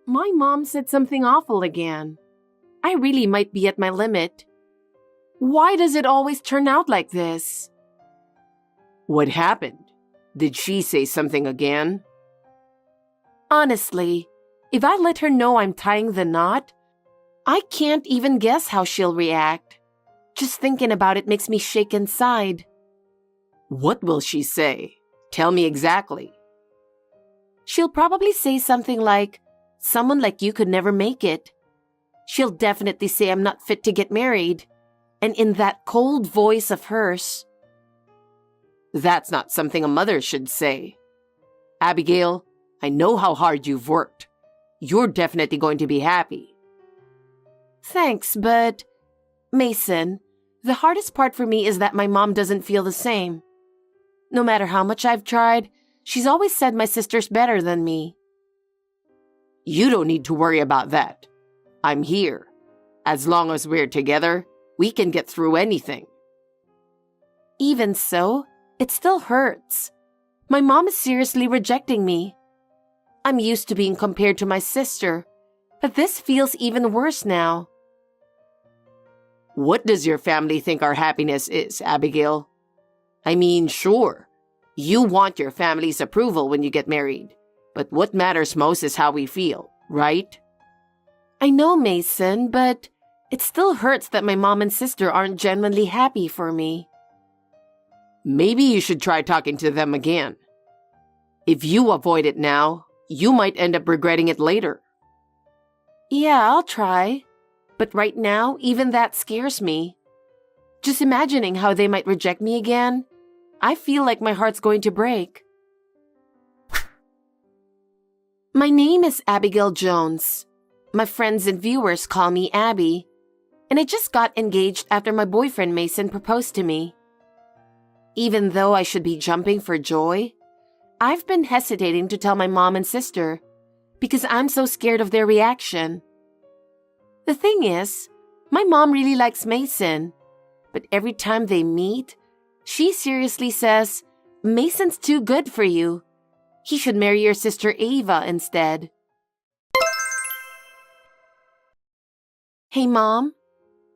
My mom said something awful again. I really might be at my limit. Why does it always turn out like this? What happened? Did she say something again? Honestly, if I let her know I'm tying the knot, I can't even guess how she'll react. Just thinking about it makes me shake inside. What will she say? Tell me exactly. She'll probably say something like, "Someone like you could never make it." She'll definitely say I'm not fit to get married. And in that cold voice of hers. That's not something a mother should say. Abigail, I know how hard you've worked. You're definitely going to be happy. Thanks, but Mason, the hardest part for me is that my mom doesn't feel the same. No matter how much I've tried, she's always said my sister's better than me. You don't need to worry about that. I'm here. As long as we're together, we can get through anything. Even so, it still hurts. My mom is seriously rejecting me. I'm used to being compared to my sister, but this feels even worse now. What does your family think our happiness is, Abigail? I mean, sure, you want your family's approval when you get married, but what matters most is how we feel, right? I know, Mason, but it still hurts that my mom and sister aren't genuinely happy for me. Maybe you should try talking to them again. If you avoid it now, you might end up regretting it later. Yeah, I'll try. But right now, even that scares me. Just imagining how they might reject me again, I feel like my heart's going to break. My name is Abigail Jones. My friends and viewers call me Abby. And I just got engaged after my boyfriend Mason proposed to me. Even though I should be jumping for joy, I've been hesitating to tell my mom and sister because I'm so scared of their reaction. The thing is, my mom really likes Mason, but every time they meet, she seriously says, "Mason's too good for you. He should marry your sister Ava instead." Hey Mom,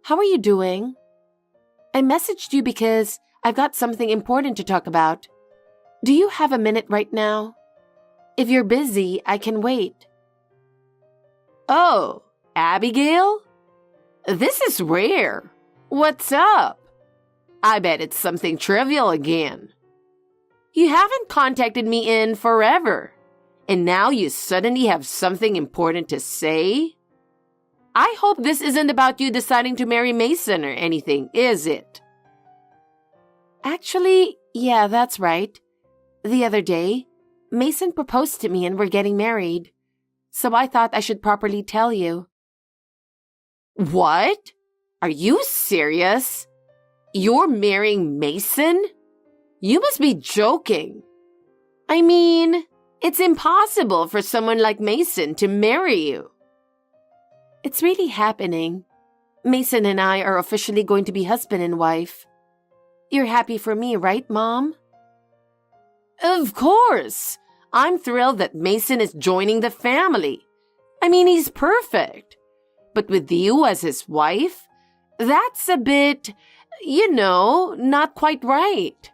how are you doing? I messaged you because I've got something important to talk about. Do you have a minute right now? If you're busy, I can wait. Oh, Abigail? This is rare. What's up? I bet it's something trivial again. You haven't contacted me in forever, and now you suddenly have something important to say? I hope this isn't about you deciding to marry Mason or anything, is it? Actually, yeah, that's right. The other day, Mason proposed to me and we're getting married. So I thought I should properly tell you. What? Are you serious? You're marrying Mason? You must be joking. I mean, it's impossible for someone like Mason to marry you. It's really happening. Mason and I are officially going to be husband and wife. You're happy for me, right, Mom? Of course. I'm thrilled that Mason is joining the family. I mean, he's perfect. But with you as his wife, that's a bit, not quite right.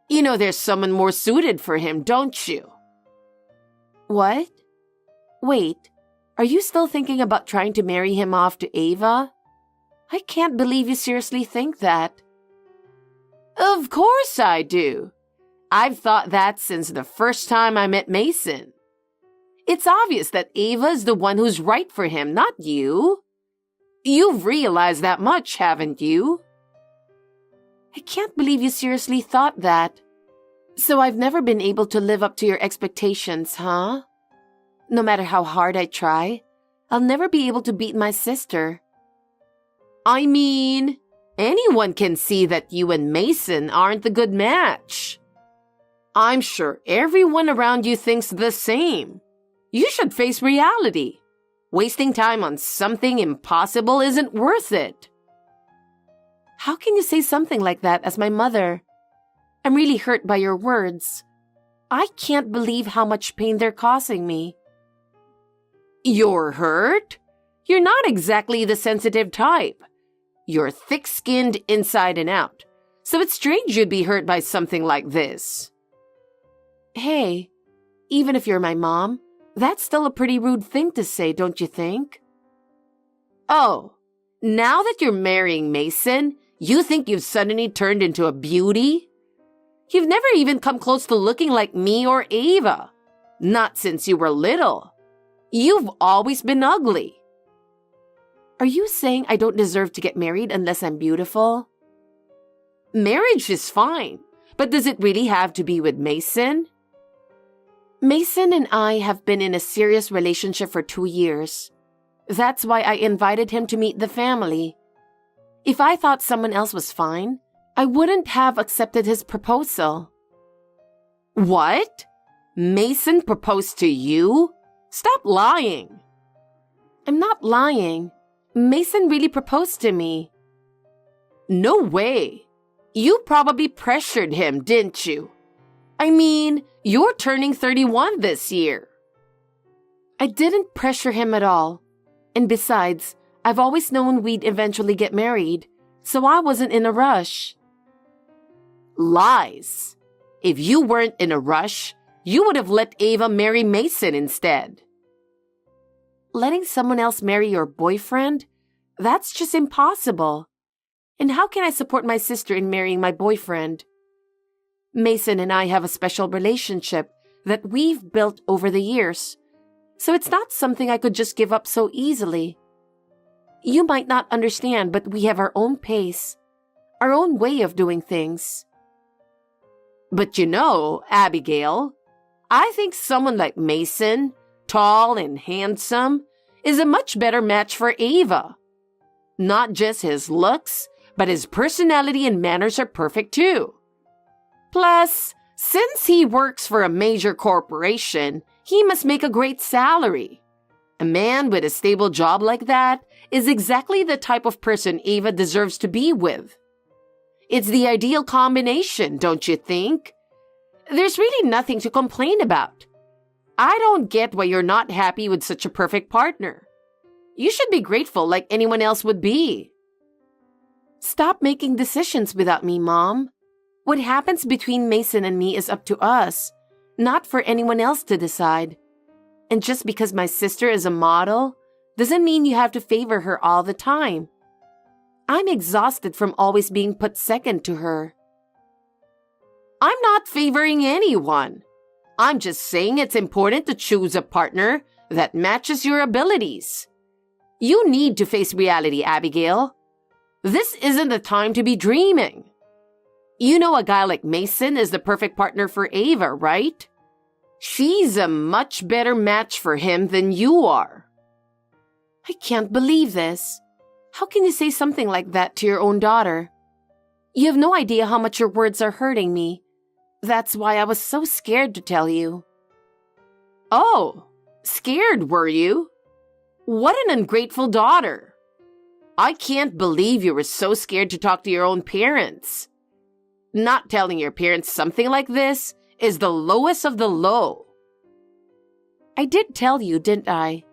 You know there's someone more suited for him, don't you? What? Wait, are you still thinking about trying to marry him off to Ava? I can't believe you seriously think that. Of course I do. I've thought that since the first time I met Mason. It's obvious that Ava's the one who's right for him, not you. You've realized that much, haven't you? I can't believe you seriously thought that. So I've never been able to live up to your expectations, huh? No matter how hard I try, I'll never be able to beat my sister. I mean, anyone can see that you and Mason aren't the good match. I'm sure everyone around you thinks the same. You should face reality. Wasting time on something impossible isn't worth it. How can you say something like that as my mother? I'm really hurt by your words. I can't believe how much pain they're causing me. You're hurt? You're not exactly the sensitive type. You're thick-skinned inside and out, so it's strange you'd be hurt by something like this. Hey, even if you're my mom, that's still a pretty rude thing to say, don't you think? Oh, now that you're marrying Mason, you think you've suddenly turned into a beauty? You've never even come close to looking like me or Ava. Not since you were little. You've always been ugly. Are you saying I don't deserve to get married unless I'm beautiful? Marriage is fine, but does it really have to be with Mason? Mason and I have been in a serious relationship for 2 years. That's why I invited him to meet the family. If I thought someone else was fine, I wouldn't have accepted his proposal. What? Mason proposed to you? Stop lying. I'm not lying. Mason really proposed to me. No way. You probably pressured him, didn't you? I mean, you're turning 31 this year. I didn't pressure him at all. And besides, I've always known we'd eventually get married, so I wasn't in a rush. Lies. If you weren't in a rush, you would have let Ava marry Mason instead. Letting someone else marry your boyfriend? That's just impossible. And how can I support my sister in marrying my boyfriend? Mason and I have a special relationship that we've built over the years, so it's not something I could just give up so easily. You might not understand, but we have our own pace, our own way of doing things. But you know, Abigail, I think someone like Mason, tall and handsome, is a much better match for Ava. Not just his looks, but his personality and manners are perfect too. Plus, since he works for a major corporation, he must make a great salary. A man with a stable job like that is exactly the type of person Ava deserves to be with. It's the ideal combination, don't you think? There's really nothing to complain about. I don't get why you're not happy with such a perfect partner. You should be grateful like anyone else would be. Stop making decisions without me, Mom. What happens between Mason and me is up to us, not for anyone else to decide. And just because my sister is a model doesn't mean you have to favor her all the time. I'm exhausted from always being put second to her. I'm not favoring anyone. I'm just saying it's important to choose a partner that matches your abilities. You need to face reality, Abigail. This isn't the time to be dreaming. You know a guy like Mason is the perfect partner for Ava, right? She's a much better match for him than you are. I can't believe this. How can you say something like that to your own daughter? You have no idea how much your words are hurting me. That's why I was so scared to tell you. Oh, scared were you? What an ungrateful daughter. I can't believe you were so scared to talk to your own parents. Not telling your parents something like this is the lowest of the low. I did tell you, didn't I?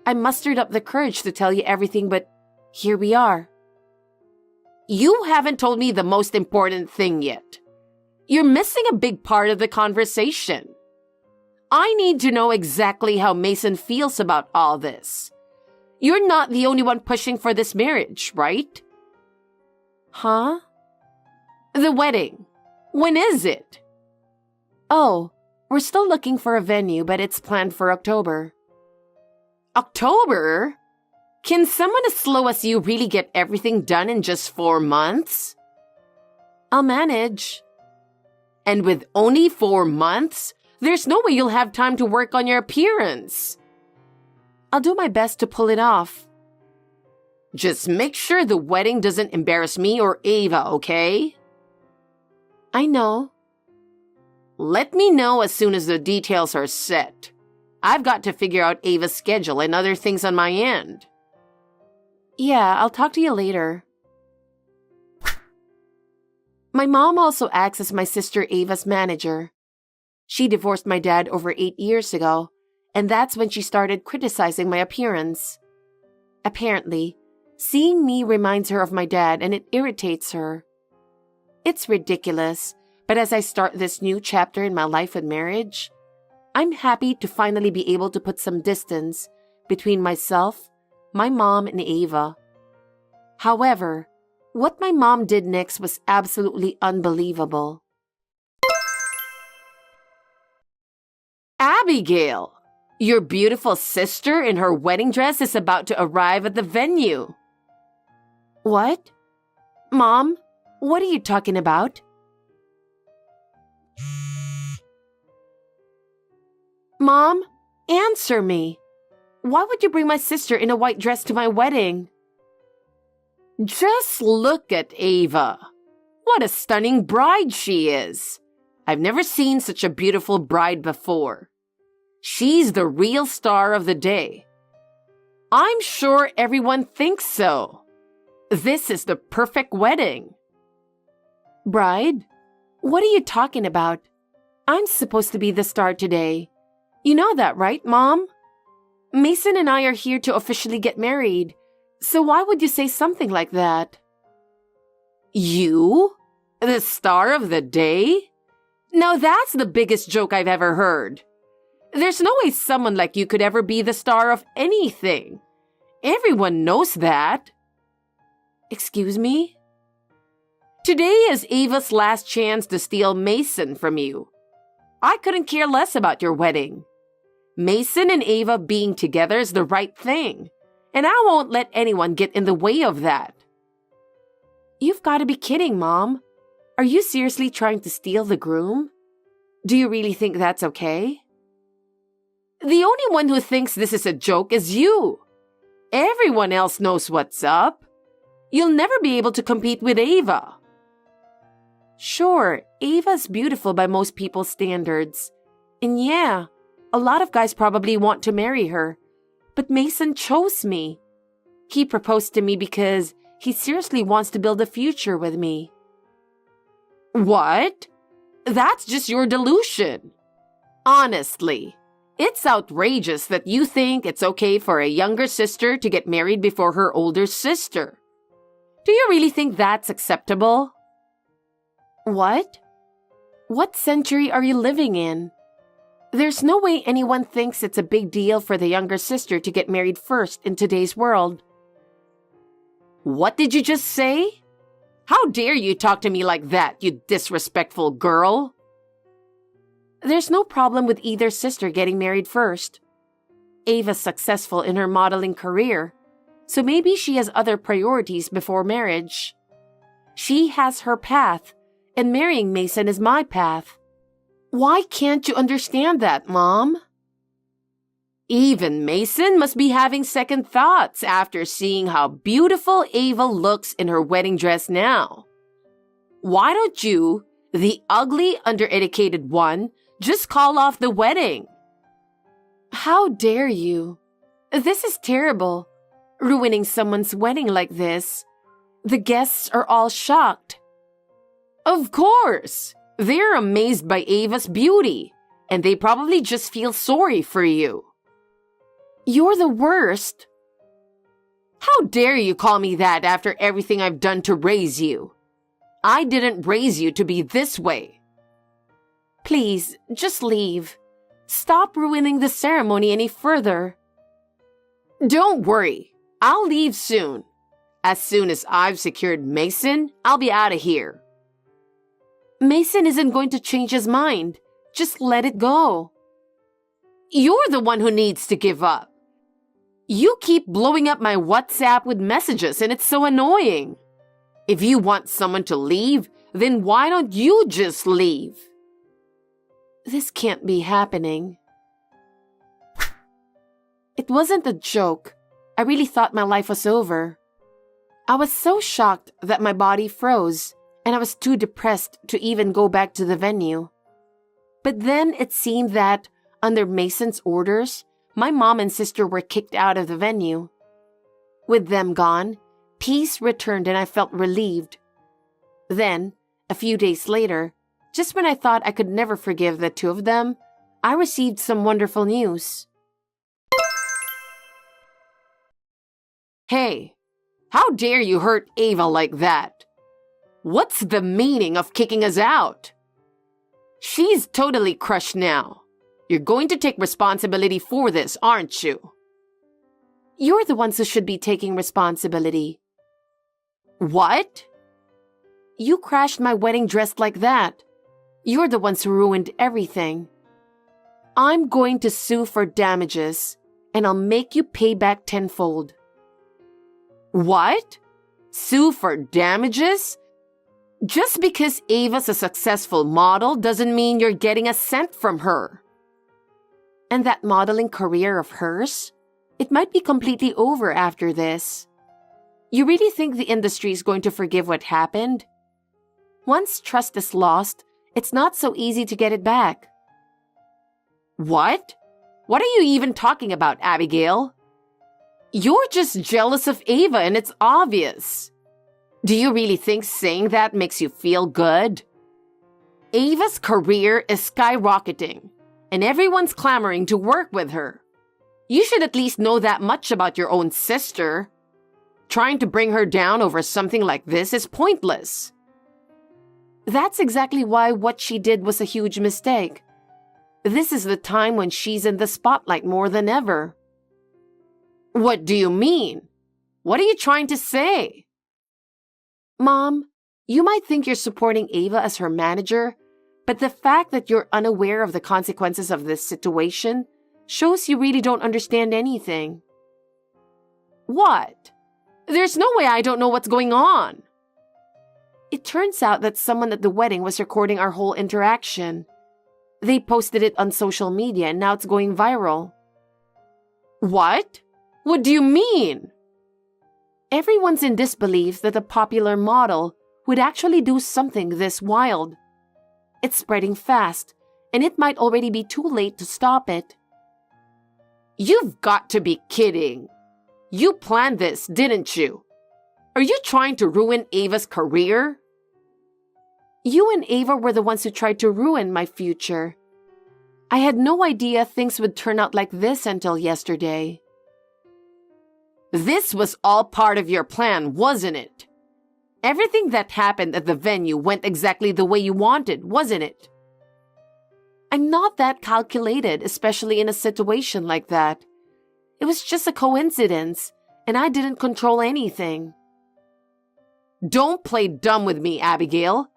I mustered up the courage to tell you everything, but here we are. You haven't told me the most important thing yet. You're missing a big part of the conversation. I need to know exactly how Mason feels about all this. You're not the only one pushing for this marriage, right? Huh? The wedding. When is it? Oh, we're still looking for a venue, but it's planned for October. October? Can someone as slow as you really get everything done in just 4 months? I'll manage. And with only 4 months, there's no way you'll have time to work on your appearance. I'll do my best to pull it off. Just make sure the wedding doesn't embarrass me or Ava, okay? I know. Let me know as soon as the details are set. I've got to figure out Ava's schedule and other things on my end. Yeah, I'll talk to you later. My mom also acts as my sister Ava's manager. She divorced my dad over 8 years ago, and that's when she started criticizing my appearance. Apparently, seeing me reminds her of my dad and it irritates her. It's ridiculous, but as I start this new chapter in my life and marriage, I'm happy to finally be able to put some distance between myself, my mom, and Ava. However, what my mom did next was absolutely unbelievable. Abigail, your beautiful sister in her wedding dress is about to arrive at the venue. What? Mom, what are you talking about? Mom, answer me. Why would you bring my sister in a white dress to my wedding? Just look at Ava. What a stunning bride she is. I've never seen such a beautiful bride before. She's the real star of the day. I'm sure everyone thinks so. This is the perfect wedding. Bride? What are you talking about? I'm supposed to be the star today. You know that, right, Mom? Mason and I are here to officially get married. So why would you say something like that? You? The star of the day? Now that's the biggest joke I've ever heard. There's no way someone like you could ever be the star of anything. Everyone knows that. Excuse me? Today is Ava's last chance to steal Mason from you. I couldn't care less about your wedding. Mason and Ava being together is the right thing, and I won't let anyone get in the way of that. You've got to be kidding, Mom. Are you seriously trying to steal the groom? Do you really think that's okay? The only one who thinks this is a joke is you. Everyone else knows what's up. You'll never be able to compete with Ava. Sure, Ava's beautiful by most people's standards. And yeah, a lot of guys probably want to marry her. But Mason chose me. He proposed to me because he seriously wants to build a future with me. What? That's just your delusion. Honestly, it's outrageous that you think it's okay for a younger sister to get married before her older sister. Do you really think that's acceptable? What? What century are you living in? There's no way anyone thinks it's a big deal for the younger sister to get married first in today's world. What did you just say? How dare you talk to me like that, you disrespectful girl? There's no problem with either sister getting married first. Ava's successful in her modeling career, so maybe she has other priorities before marriage. She has her path, and marrying Mason is my path. Why can't you understand that, Mom? Even Mason must be having second thoughts after seeing how beautiful Ava looks in her wedding dress now. Why don't you, the ugly, undereducated one, just call off the wedding? How dare you? This is terrible. Ruining someone's wedding like this. The guests are all shocked. Of course. They're amazed by Ava's beauty, and they probably just feel sorry for you. You're the worst. How dare you call me that after everything I've done to raise you? I didn't raise you to be this way. Please, just leave. Stop ruining the ceremony any further. Don't worry. I'll leave soon. As soon as I've secured Mason, I'll be out of here. Mason isn't going to change his mind. Just let it go. You're the one who needs to give up. You keep blowing up my WhatsApp with messages and it's so annoying. If you want someone to leave, then why don't you just leave? This can't be happening. It wasn't a joke. I really thought my life was over. I was so shocked that my body froze, and I was too depressed to even go back to the venue. But then it seemed that, under Mason's orders, my mom and sister were kicked out of the venue. With them gone, peace returned and I felt relieved. Then, a few days later, just when I thought I could never forgive the two of them, I received some wonderful news. Hey, how dare you hurt Ava like that? What's the meaning of kicking us out? She's totally crushed now. You're going to take responsibility for this, aren't you? You're the ones who should be taking responsibility. What? You crashed my wedding dressed like that. You're the ones who ruined everything. I'm going to sue for damages, and I'll make you pay back tenfold. What? Sue for damages? Just because Ava's a successful model doesn't mean you're getting a cent from her. And that modeling career of hers? It might be completely over after this. You really think the industry is going to forgive what happened? Once trust is lost, it's not so easy to get it back. What? What are you even talking about, Abigail? You're just jealous of Ava, and it's obvious. Do you really think saying that makes you feel good? Ava's career is skyrocketing, and everyone's clamoring to work with her. You should at least know that much about your own sister. Trying to bring her down over something like this is pointless. That's exactly why what she did was a huge mistake. This is the time when she's in the spotlight more than ever. What do you mean? What are you trying to say? Mom, you might think you're supporting Ava as her manager, but the fact that you're unaware of the consequences of this situation shows you really don't understand anything. What? There's no way I don't know what's going on. It turns out that someone at the wedding was recording our whole interaction. They posted it on social media and now it's going viral. What? What do you mean? Everyone's in disbelief that a popular model would actually do something this wild. It's spreading fast, and it might already be too late to stop it. You've got to be kidding. You planned this, didn't you? Are you trying to ruin Ava's career? You and Ava were the ones who tried to ruin my future. I had no idea things would turn out like this until yesterday. This was all part of your plan, wasn't it? Everything that happened at the venue went exactly the way you wanted, wasn't it? I'm not that calculated, especially in a situation like that. It was just a coincidence, and I didn't control anything. Don't play dumb with me, Abigail.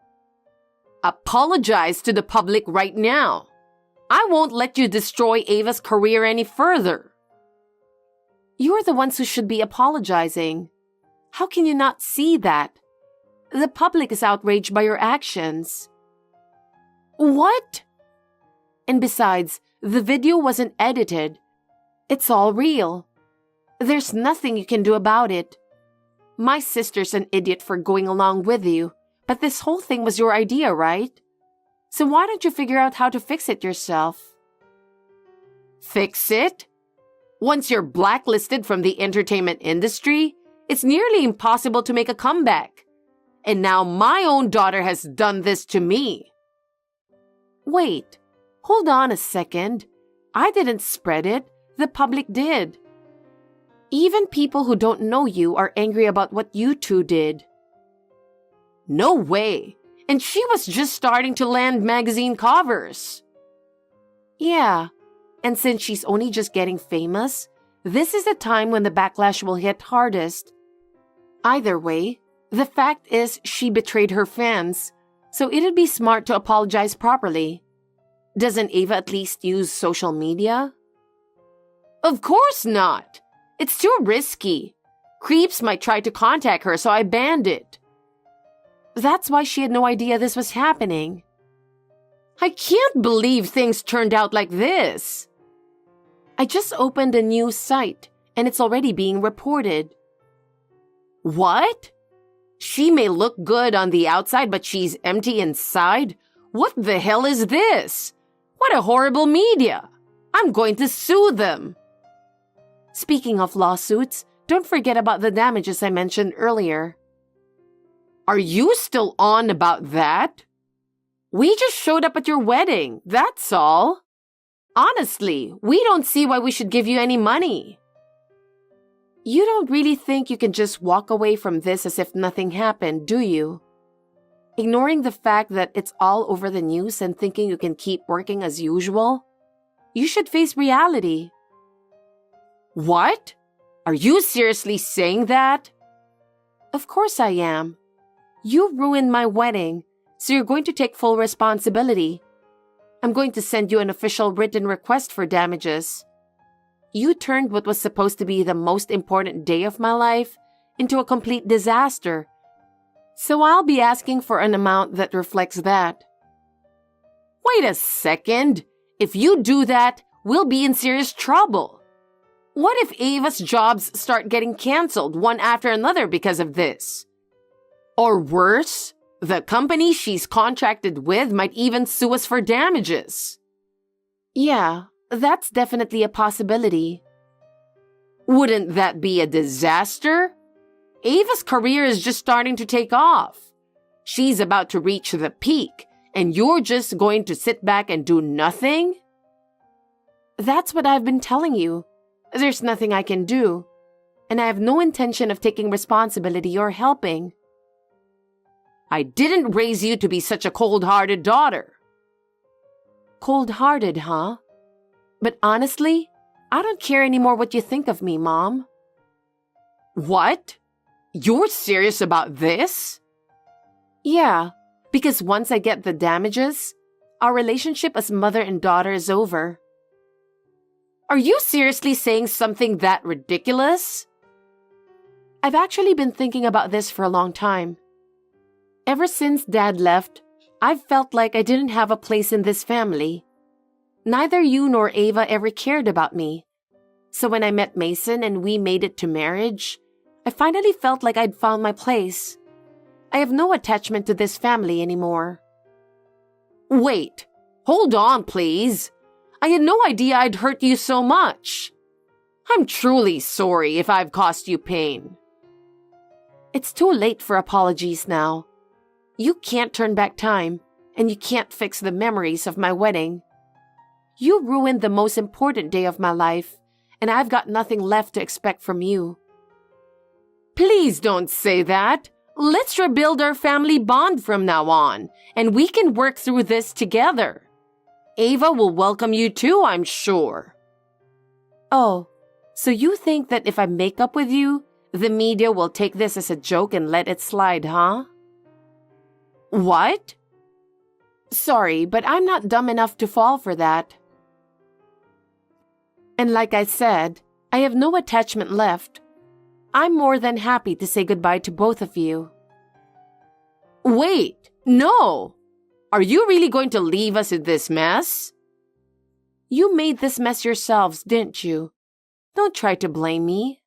Apologize to the public right now. I won't let you destroy Ava's career any further. You're the ones who should be apologizing. How can you not see that? The public is outraged by your actions. What? And besides, the video wasn't edited. It's all real. There's nothing you can do about it. My sister's an idiot for going along with you, but this whole thing was your idea, right? So why don't you figure out how to fix it yourself? Fix it? Once you're blacklisted from the entertainment industry, it's nearly impossible to make a comeback. And now my own daughter has done this to me. Wait, hold on a second. I didn't spread it. The public did. Even people who don't know you are angry about what you two did. No way. And she was just starting to land magazine covers. Yeah, and since she's only just getting famous, this is the time when the backlash will hit hardest. Either way, the fact is she betrayed her fans, so it'd be smart to apologize properly. Doesn't Ava at least use social media? Of course not. It's too risky. Creeps might try to contact her, so I banned it. That's why she had no idea this was happening. I can't believe things turned out like this. I just opened a new site, and it's already being reported. What? She may look good on the outside, but she's empty inside? What the hell is this? What a horrible media. I'm going to sue them. Speaking of lawsuits, don't forget about the damages I mentioned earlier. Are you still on about that? We just showed up at your wedding, that's all. Honestly, we don't see why we should give you any money. You don't really think you can just walk away from this as if nothing happened, do you? Ignoring the fact that it's all over the news and thinking you can keep working as usual? You should face reality. What? Are you seriously saying that? Of course I am. You ruined my wedding, so you're going to take full responsibility. I'm going to send you an official written request for damages. You turned what was supposed to be the most important day of my life into a complete disaster. So I'll be asking for an amount that reflects that. Wait a second. If you do that, we'll be in serious trouble. What if Ava's jobs start getting canceled one after another because of this? Or worse, the company she's contracted with might even sue us for damages. Yeah, that's definitely a possibility. Wouldn't that be a disaster? Ava's career is just starting to take off. She's about to reach the peak, and you're just going to sit back and do nothing? That's what I've been telling you. There's nothing I can do, and I have no intention of taking responsibility or helping. I didn't raise you to be such a cold-hearted daughter. Cold-hearted, huh? But honestly, I don't care anymore what you think of me, Mom. What? You're serious about this? Yeah, because once I get the damages, our relationship as mother and daughter is over. Are you seriously saying something that ridiculous? I've actually been thinking about this for a long time. Ever since Dad left, I've felt like I didn't have a place in this family. Neither you nor Ava ever cared about me. So when I met Mason and we made it to marriage, I finally felt like I'd found my place. I have no attachment to this family anymore. Wait, hold on, please. I had no idea I'd hurt you so much. I'm truly sorry if I've caused you pain. It's too late for apologies now. You can't turn back time, and you can't fix the memories of my wedding. You ruined the most important day of my life, and I've got nothing left to expect from you. Please don't say that. Let's rebuild our family bond from now on, and we can work through this together. Ava will welcome you too, I'm sure. Oh, so you think that if I make up with you, the media will take this as a joke and let it slide, huh? What? Sorry, but I'm not dumb enough to fall for that. And like I said, I have no attachment left. I'm more than happy to say goodbye to both of you. Wait, no! Are you really going to leave us in this mess? You made this mess yourselves, didn't you? Don't try to blame me.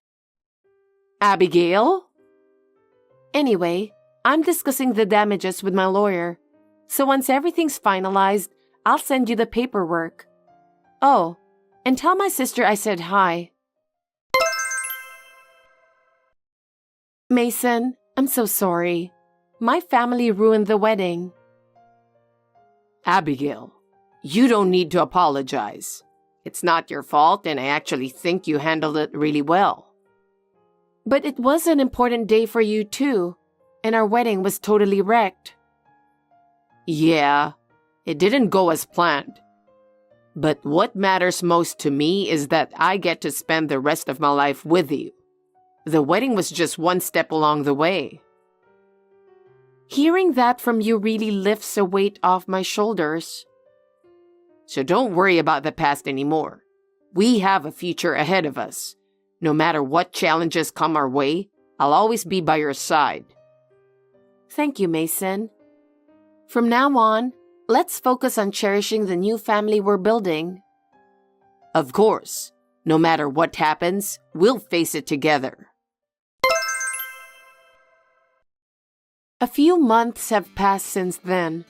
Abigail? Anyway, I'm discussing the damages with my lawyer. So once everything's finalized, I'll send you the paperwork. Oh, and tell my sister I said hi. Mason, I'm so sorry. My family ruined the wedding. Abigail, you don't need to apologize. It's not your fault, and I actually think you handled it really well. But it was an important day for you too, and our wedding was totally wrecked. Yeah, it didn't go as planned. But what matters most to me is that I get to spend the rest of my life with you. The wedding was just one step along the way. Hearing that from you really lifts a weight off my shoulders. So don't worry about the past anymore. We have a future ahead of us. No matter what challenges come our way, I'll always be by your side. Thank you, Mason. From now on, let's focus on cherishing the new family we're building. Of course. No matter what happens, we'll face it together. A few months have passed since then.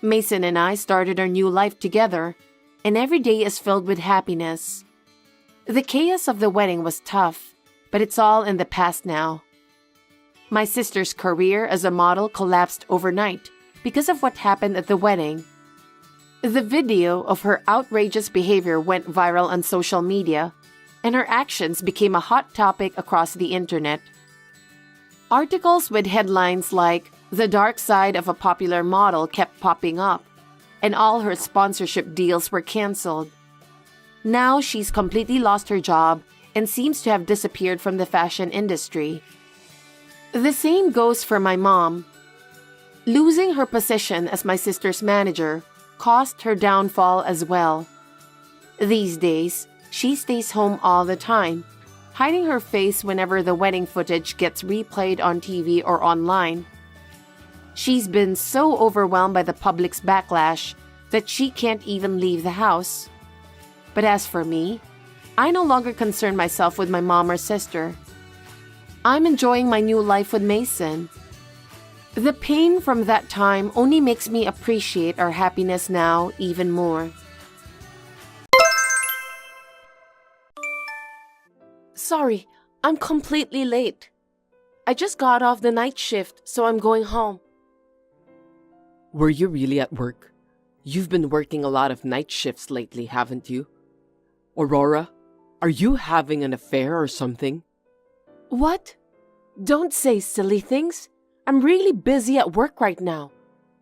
Mason and I started our new life together, and every day is filled with happiness. The chaos of the wedding was tough, but it's all in the past now. My sister's career as a model collapsed overnight because of what happened at the wedding. The video of her outrageous behavior went viral on social media, and her actions became a hot topic across the internet. Articles with headlines like "The dark side of a popular model" kept popping up, and all her sponsorship deals were canceled. Now she's completely lost her job and seems to have disappeared from the fashion industry. The same goes for my mom. Losing her position as my sister's manager caused her downfall as well. These days, she stays home all the time, hiding her face whenever the wedding footage gets replayed on TV or online. She's been so overwhelmed by the public's backlash that she can't even leave the house. But as for me, I no longer concern myself with my mom or sister. I'm enjoying my new life with Mason. The pain from that time only makes me appreciate our happiness now even more. Sorry, I'm completely late. I just got off the night shift, so I'm going home. Were you really at work? You've been working a lot of night shifts lately, haven't you? Aurora, are you having an affair or something? What? Don't say silly things. I'm really busy at work right now.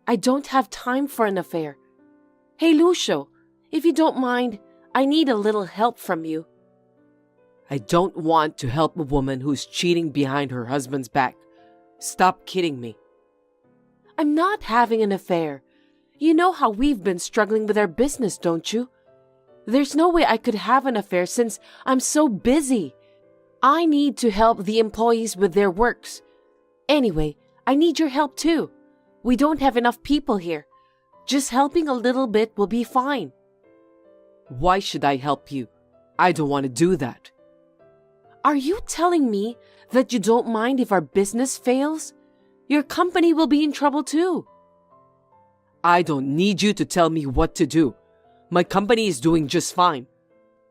I don't have time for an affair. Hey, Lucio, if you don't mind, I need a little help from you. I don't want to help a woman who's cheating behind her husband's back. Stop kidding me. I'm not having an affair. You know how we've been struggling with our business, don't you? There's no way I could have an affair since I'm so busy. I need to help the employees with their works. Anyway, I need your help too. We don't have enough people here. Just helping a little bit will be fine. Why should I help you? I don't want to do that. Are you telling me that you don't mind if our business fails? Your company will be in trouble too. I don't need you to tell me what to do. My company is doing just fine.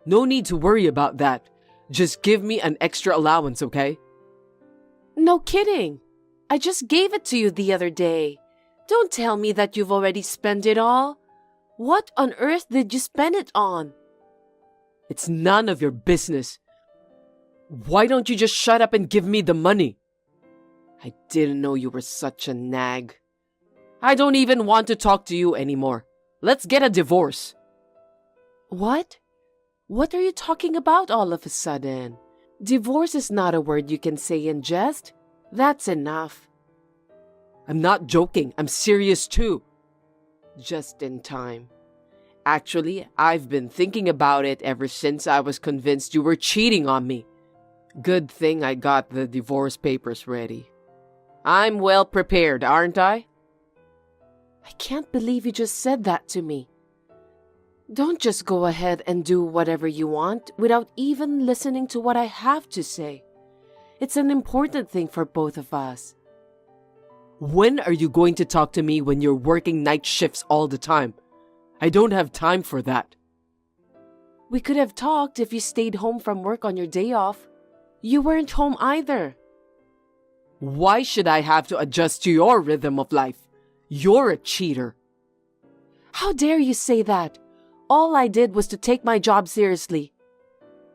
No need to worry about that. Just give me an extra allowance, okay? No kidding. I just gave it to you the other day. Don't tell me that you've already spent it all. What on earth did you spend it on? It's none of your business. Why don't you just shut up and give me the money? I didn't know you were such a nag. I don't even want to talk to you anymore. Let's get a divorce. What? What are you talking about all of a sudden? Divorce is not a word you can say in jest. That's enough. I'm not joking. I'm serious too. Just in time. Actually, I've been thinking about it ever since I was convinced you were cheating on me. Good thing I got the divorce papers ready. I'm well prepared, aren't I? I can't believe you just said that to me. Don't just go ahead and do whatever you want without even listening to what I have to say. It's an important thing for both of us. When are you going to talk to me when you're working night shifts all the time? I don't have time for that. We could have talked if you stayed home from work on your day off. You weren't home either. Why should I have to adjust to your rhythm of life? You're a cheater. How dare you say that? All I did was to take my job seriously.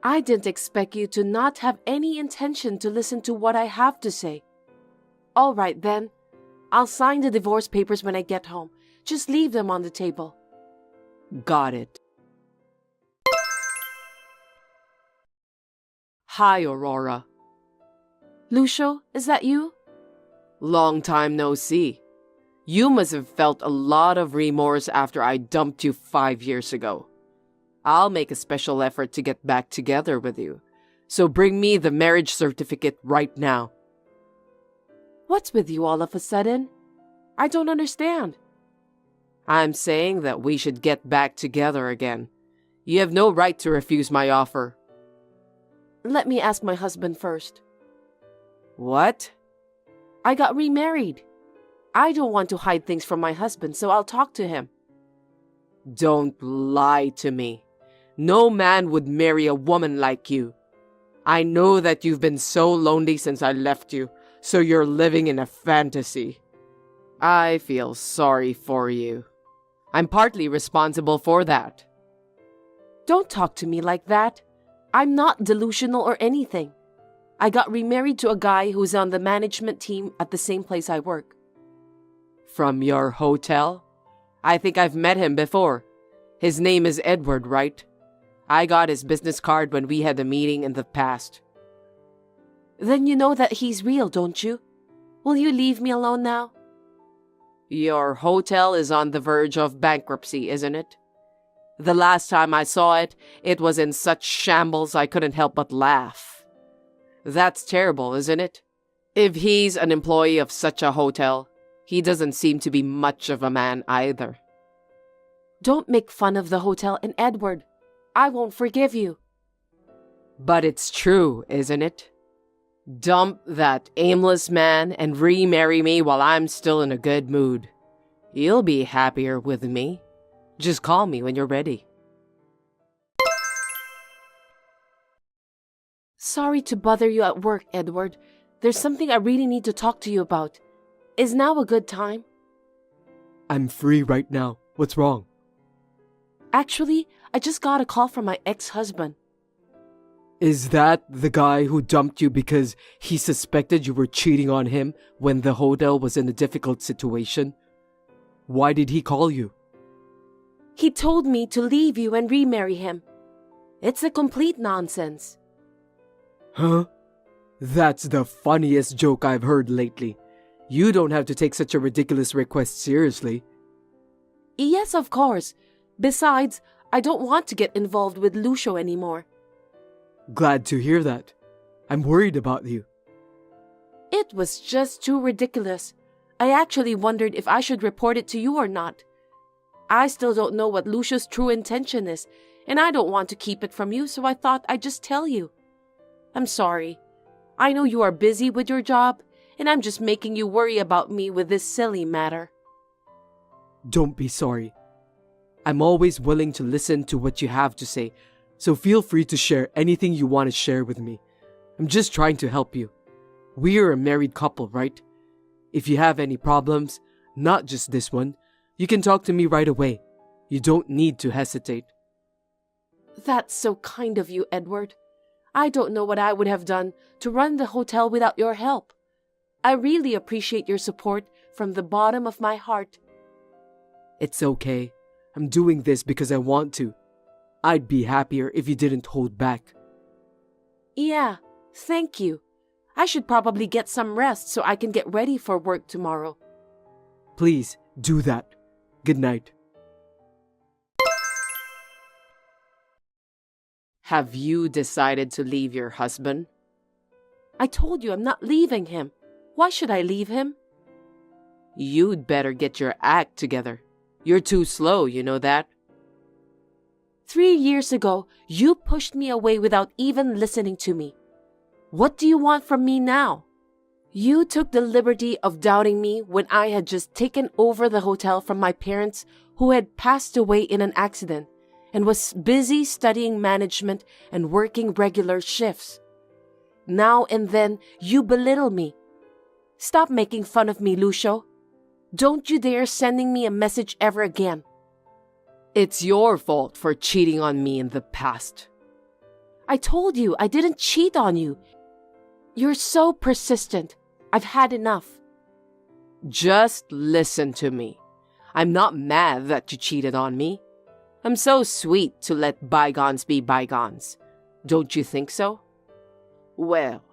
I didn't expect you to not have any intention to listen to what I have to say. All right then. I'll sign the divorce papers when I get home. Just leave them on the table. Got it. Hi, Aurora. Lucio, is that you? Long time no see. You must have felt a lot of remorse after I dumped you 5 years ago. I'll make a special effort to get back together with you. So bring me the marriage certificate right now. What's with you all of a sudden? I don't understand. I'm saying that we should get back together again. You have no right to refuse my offer. Let me ask my husband first. What? I got remarried. I don't want to hide things from my husband, so I'll talk to him. Don't lie to me. No man would marry a woman like you. I know that you've been so lonely since I left you, so you're living in a fantasy. I feel sorry for you. I'm partly responsible for that. Don't talk to me like that. I'm not delusional or anything. I got remarried to a guy who's on the management team at the same place I work. From your hotel? I think I've met him before. His name is Edward, right? I got his business card when we had a meeting in the past. Then you know that he's real, don't you? Will you leave me alone now? Your hotel is on the verge of bankruptcy, isn't it? The last time I saw it, it was in such shambles I couldn't help but laugh. That's terrible, isn't it? If he's an employee of such a hotel, he doesn't seem to be much of a man either. Don't make fun of the hotel and Edward. I won't forgive you. But it's true, isn't it? Dump that aimless man and remarry me while I'm still in a good mood. You'll be happier with me. Just call me when you're ready. Sorry to bother you at work, Edward. There's something I really need to talk to you about. Is now a good time? I'm free right now. What's wrong? Actually, I just got a call from my ex-husband. Is that the guy who dumped you because he suspected you were cheating on him when the hotel was in a difficult situation? Why did he call you? He told me to leave you and remarry him. It's a complete nonsense. Huh? That's the funniest joke I've heard lately. You don't have to take such a ridiculous request seriously. Yes, of course. Besides, I don't want to get involved with Lucio anymore. Glad to hear that. I'm worried about you. It was just too ridiculous. I actually wondered if I should report it to you or not. I still don't know what Lucio's true intention is, and I don't want to keep it from you, so I thought I'd just tell you. I'm sorry. I know you are busy with your job, and I'm just making you worry about me with this silly matter. Don't be sorry. I'm always willing to listen to what you have to say, so feel free to share anything you want to share with me. I'm just trying to help you. We're a married couple, right? If you have any problems, not just this one, you can talk to me right away. You don't need to hesitate. That's so kind of you, Edward. I don't know what I would have done to run the hotel without your help. I really appreciate your support from the bottom of my heart. It's okay. I'm doing this because I want to. I'd be happier if you didn't hold back. Yeah, thank you. I should probably get some rest so I can get ready for work tomorrow. Please, do that. Good night. Have you decided to leave your husband? I told you I'm not leaving him. Why should I leave him? You'd better get your act together. You're too slow, you know that? 3 years ago, you pushed me away without even listening to me. What do you want from me now? You took the liberty of doubting me when I had just taken over the hotel from my parents who had passed away in an accident and was busy studying management and working regular shifts. Now and then, you belittle me. Stop making fun of me, Lucio. Don't you dare sending me a message ever again. It's your fault for cheating on me in the past. I told you I didn't cheat on you. You're so persistent. I've had enough. Just listen to me. I'm not mad that you cheated on me. I'm so sweet to let bygones be bygones. Don't you think so? Well,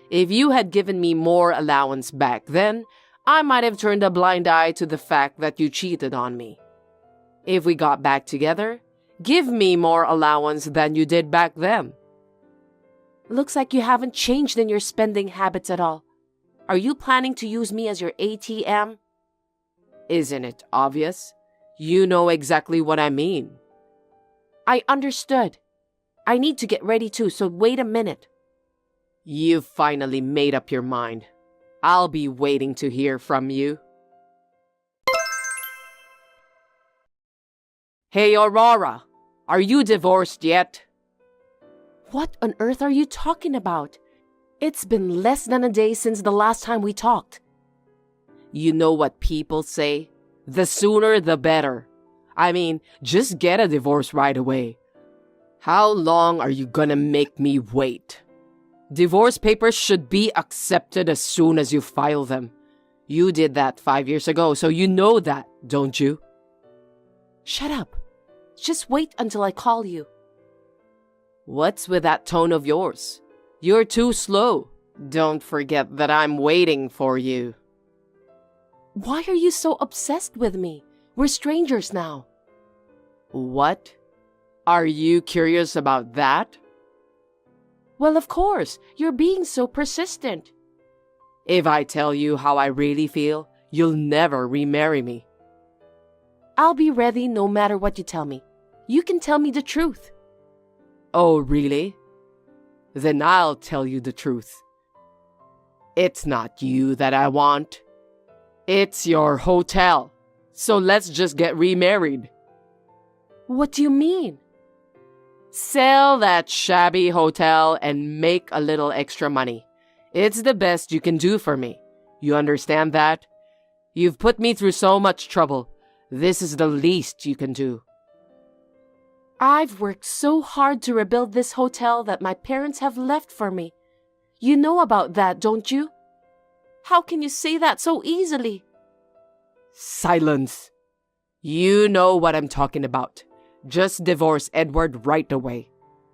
if you had given me more allowance back then, I might have turned a blind eye to the fact that you cheated on me. If we got back together, give me more allowance than you did back then. Looks like you haven't changed in your spending habits at all. Are you planning to use me as your ATM? Isn't it obvious? You know exactly what I mean. I understood. I need to get ready too, so wait a minute. You've finally made up your mind. I'll be waiting to hear from you. Hey, Aurora, are you divorced yet? What on earth are you talking about? It's been less than a day since the last time we talked. You know what people say? The sooner the better. I mean, just get a divorce right away. How long are you gonna make me wait? Divorce papers should be accepted as soon as you file them. You did that 5 years ago, so you know that, don't you? Shut up. Just wait until I call you. What's with that tone of yours? You're too slow. Don't forget that I'm waiting for you. Why are you so obsessed with me? We're strangers now. What? Are you curious about that? Well, of course. You're being so persistent. If I tell you how I really feel, you'll never remarry me. I'll be ready no matter what you tell me. You can tell me the truth. Oh, really? Then I'll tell you the truth. It's not you that I want. It's your hotel. So let's just get remarried. What do you mean? Sell that shabby hotel and make a little extra money. It's the best you can do for me. You understand that? You've put me through so much trouble. This is the least you can do. I've worked so hard to rebuild this hotel that my parents have left for me. You know about that, don't you? How can you say that so easily? Silence. You know what I'm talking about. Just divorce Edward right away.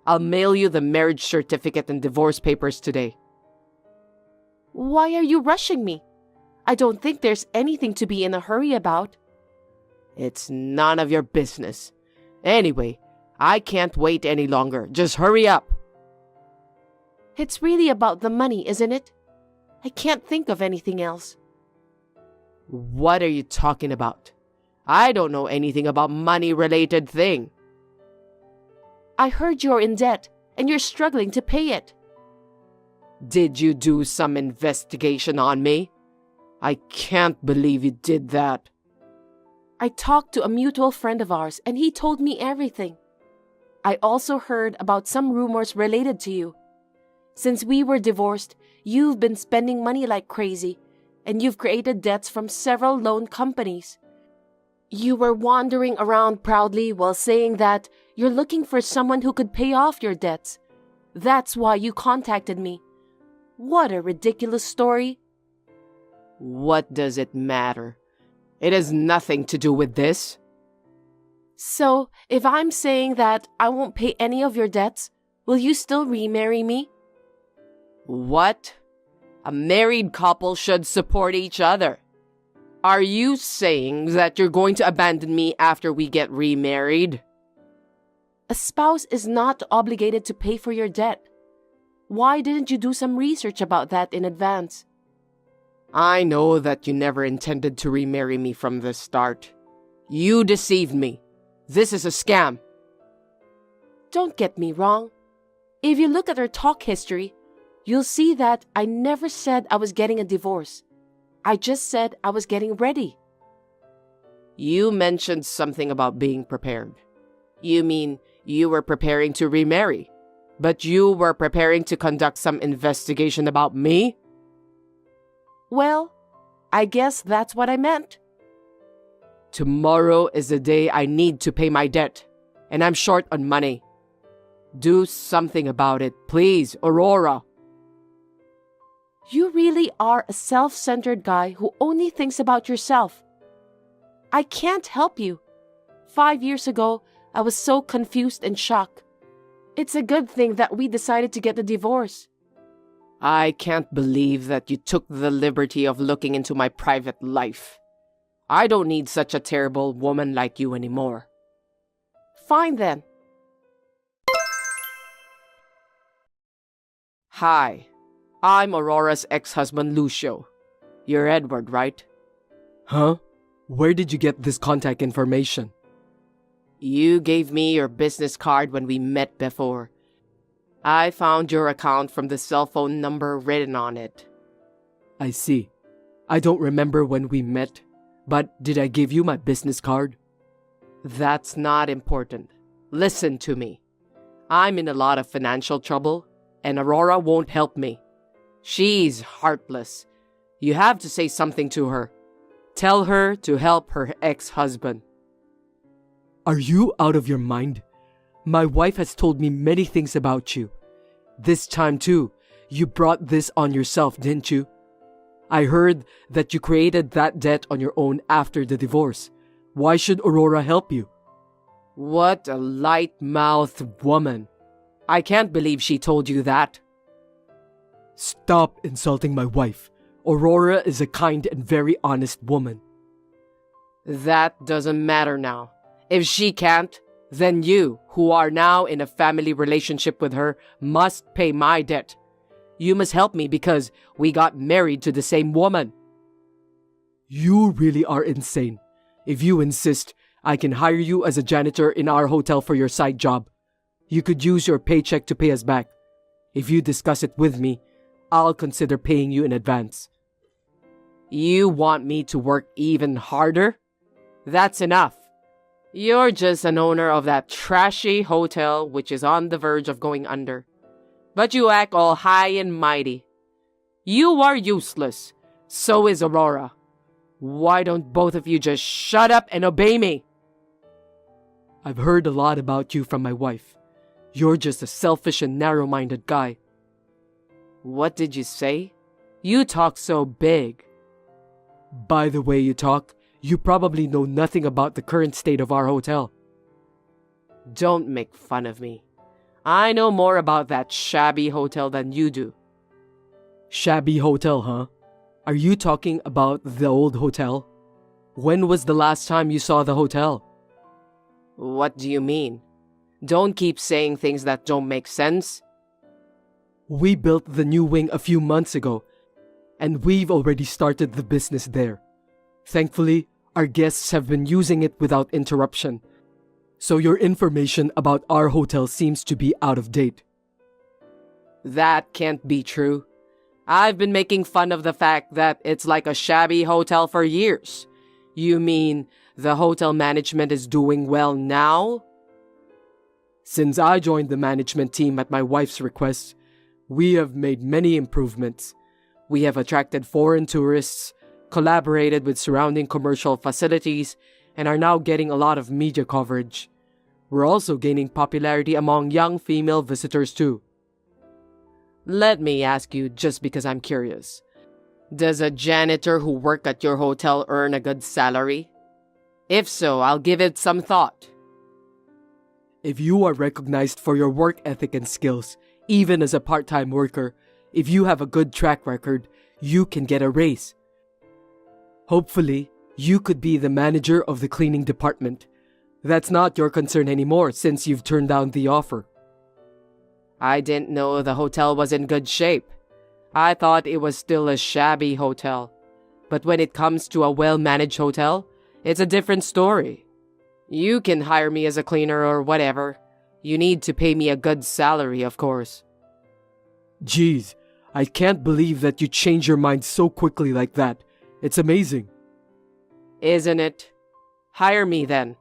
I'll mail you the marriage certificate and divorce papers today. Why are you rushing me? I don't think there's anything to be in a hurry about. It's none of your business. Anyway, I can't wait any longer. Just hurry up. It's really about the money, isn't it? I can't think of anything else. What are you talking about? I don't know anything about money-related thing. I heard you're in debt and you're struggling to pay it. Did you do some investigation on me? I can't believe you did that. I talked to a mutual friend of ours and he told me everything. I also heard about some rumors related to you. Since we were divorced, you've been spending money like crazy, and you've created debts from several loan companies. You were wandering around proudly while saying that you're looking for someone who could pay off your debts. That's why you contacted me. What a ridiculous story. What does it matter? It has nothing to do with this. So, if I'm saying that I won't pay any of your debts, will you still remarry me? What? A married couple should support each other. Are you saying that you're going to abandon me after we get remarried? A spouse is not obligated to pay for your debt. Why didn't you do some research about that in advance? I know that you never intended to remarry me from the start. You deceived me. This is a scam. Don't get me wrong. If you look at our talk history, you'll see that I never said I was getting a divorce. I just said I was getting ready. You mentioned something about being prepared. You mean you were preparing to remarry, but you were preparing to conduct some investigation about me? Well, I guess that's what I meant. Tomorrow is the day I need to pay my debt, and I'm short on money. Do something about it, please, Aurora. You really are a self-centered guy who only thinks about yourself. I can't help you. 5 years ago, I was so confused and shocked. It's a good thing that we decided to get a divorce. I can't believe that you took the liberty of looking into my private life. I don't need such a terrible woman like you anymore. Fine then. Hi, I'm Aurora's ex-husband Lucio. You're Edward, right? Huh? Where did you get this contact information? You gave me your business card when we met before. I found your account from the cell phone number written on it. I see. I don't remember when we met, but did I give you my business card? That's not important. Listen to me. I'm in a lot of financial trouble, and Aurora won't help me. She's heartless. You have to say something to her. Tell her to help her ex-husband. Are you out of your mind? My wife has told me many things about you. This time too, you brought this on yourself, didn't you? I heard that you created that debt on your own after the divorce. Why should Aurora help you? What a light-mouthed woman. I can't believe she told you that. Stop insulting my wife. Aurora is a kind and very honest woman. That doesn't matter now. If she can't, then you, who are now in a family relationship with her, must pay my debt. You must help me because we got married to the same woman. You really are insane. If you insist, I can hire you as a janitor in our hotel for your side job. You could use your paycheck to pay us back. If you discuss it with me, I'll consider paying you in advance. You want me to work even harder? That's enough. You're just an owner of that trashy hotel which is on the verge of going under. But you act all high and mighty. You are useless. So is Aurora. Why don't both of you just shut up and obey me? I've heard a lot about you from my wife. You're just a selfish and narrow-minded guy. What did you say? You talk so big. By the way you talk, you probably know nothing about the current state of our hotel. Don't make fun of me. I know more about that shabby hotel than you do. Shabby hotel, huh? Are you talking about the old hotel? When was the last time you saw the hotel? What do you mean? Don't keep saying things that don't make sense. We built the new wing a few months ago, and we've already started the business there. Thankfully, our guests have been using it without interruption. So your information about our hotel seems to be out of date. That can't be true. I've been making fun of the fact that it's like a shabby hotel for years. You mean the hotel management is doing well now? Since I joined the management team at my wife's request, we have made many improvements. We have attracted foreign tourists, collaborated with surrounding commercial facilities, and are now getting a lot of media coverage. We're also gaining popularity among young female visitors too. Let me ask you just because I'm curious. Does a janitor who works at your hotel earn a good salary? If so, I'll give it some thought. If you are recognized for your work ethic and skills, even as a part-time worker, if you have a good track record, you can get a raise. Hopefully, you could be the manager of the cleaning department. That's not your concern anymore since you've turned down the offer. I didn't know the hotel was in good shape. I thought it was still a shabby hotel. But when it comes to a well-managed hotel, it's a different story. You can hire me as a cleaner or whatever. You need to pay me a good salary, of course. Geez, I can't believe that you changed your mind so quickly like that. It's amazing. Isn't it? Hire me then.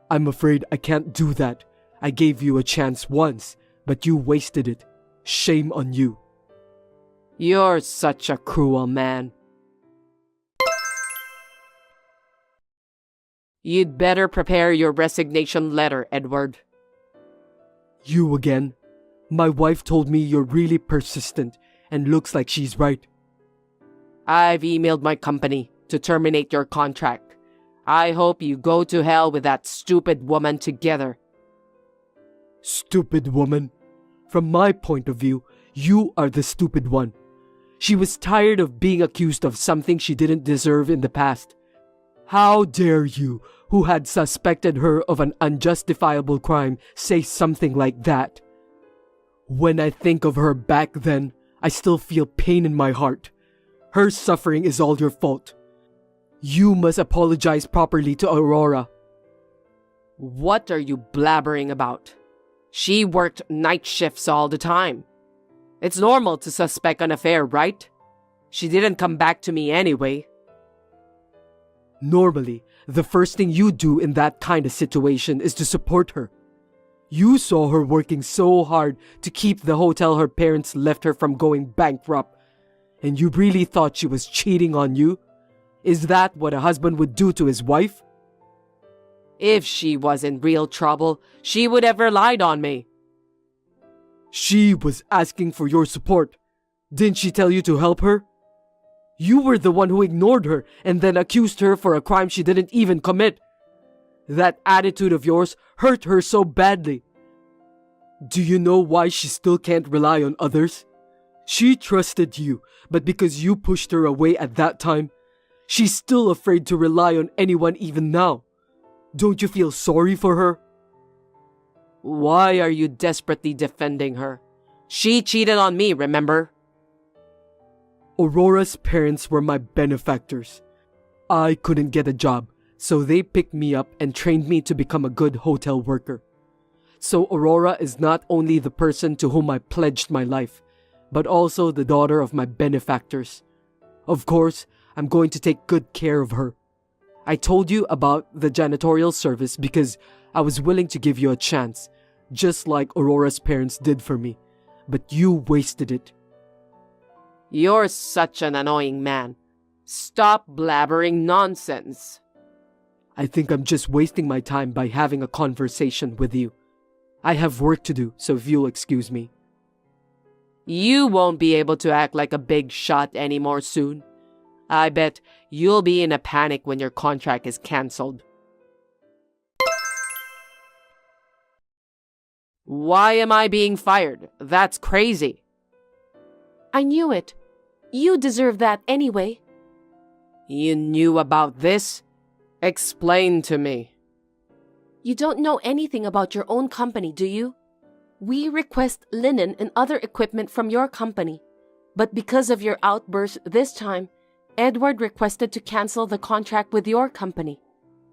I'm afraid I can't do that. I gave you a chance once, but you wasted it. Shame on you. You're such a cruel man. You'd better prepare your resignation letter, Edward. You again? My wife told me you're really persistent, and looks like she's right. I've emailed my company to terminate your contract. I hope you go to hell with that stupid woman together. Stupid woman? From my point of view, you are the stupid one. She was tired of being accused of something she didn't deserve in the past. How dare you, who had suspected her of an unjustifiable crime, say something like that? When I think of her back then, I still feel pain in my heart. Her suffering is all your fault. You must apologize properly to Aurora. What are you blabbering about? She worked night shifts all the time. It's normal to suspect an affair, right? She didn't come back to me anyway. Normally, the first thing you do in that kind of situation is to support her. You saw her working so hard to keep the hotel her parents left her from going bankrupt, and you really thought she was cheating on you? Is that what a husband would do to his wife? If she was in real trouble, she would have relied on me. She was asking for your support. Didn't she tell you to help her? You were the one who ignored her and then accused her for a crime she didn't even commit. That attitude of yours hurt her so badly. Do you know why she still can't rely on others? She trusted you, but because you pushed her away at that time, she's still afraid to rely on anyone even now. Don't you feel sorry for her? Why are you desperately defending her? She cheated on me, remember? Aurora's parents were my benefactors. I couldn't get a job, so they picked me up and trained me to become a good hotel worker. So Aurora is not only the person to whom I pledged my life, but also the daughter of my benefactors. Of course, I'm going to take good care of her. I told you about the janitorial service because I was willing to give you a chance, just like Aurora's parents did for me, but you wasted it. You're such an annoying man. Stop blabbering nonsense. I think I'm just wasting my time by having a conversation with you. I have work to do, so if you'll excuse me. You won't be able to act like a big shot anymore soon. I bet you'll be in a panic when your contract is cancelled. Why am I being fired? That's crazy. I knew it. You deserve that anyway. You knew about this? Explain to me. You don't know anything about your own company, do you? We request linen and other equipment from your company. But because of your outburst this time, Edward requested to cancel the contract with your company.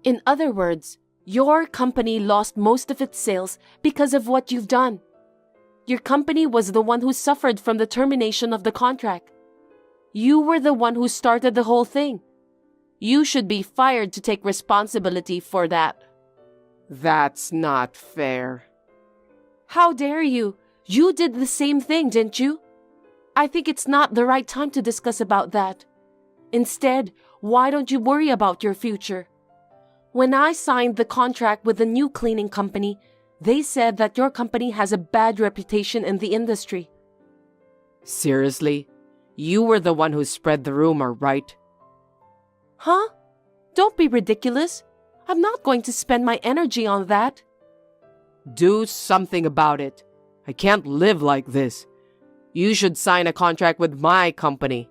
In other words, your company lost most of its sales because of what you've done. Your company was the one who suffered from the termination of the contract. You were the one who started the whole thing. You should be fired to take responsibility for that. That's not fair. How dare you? You did the same thing, didn't you? I think it's not the right time to discuss about that. Instead, why don't you worry about your future? When I signed the contract with the new cleaning company, they said that your company has a bad reputation in the industry. Seriously? You were the one who spread the rumor, right? Huh? Don't be ridiculous. I'm not going to spend my energy on that. Do something about it. I can't live like this. You should sign a contract with my company.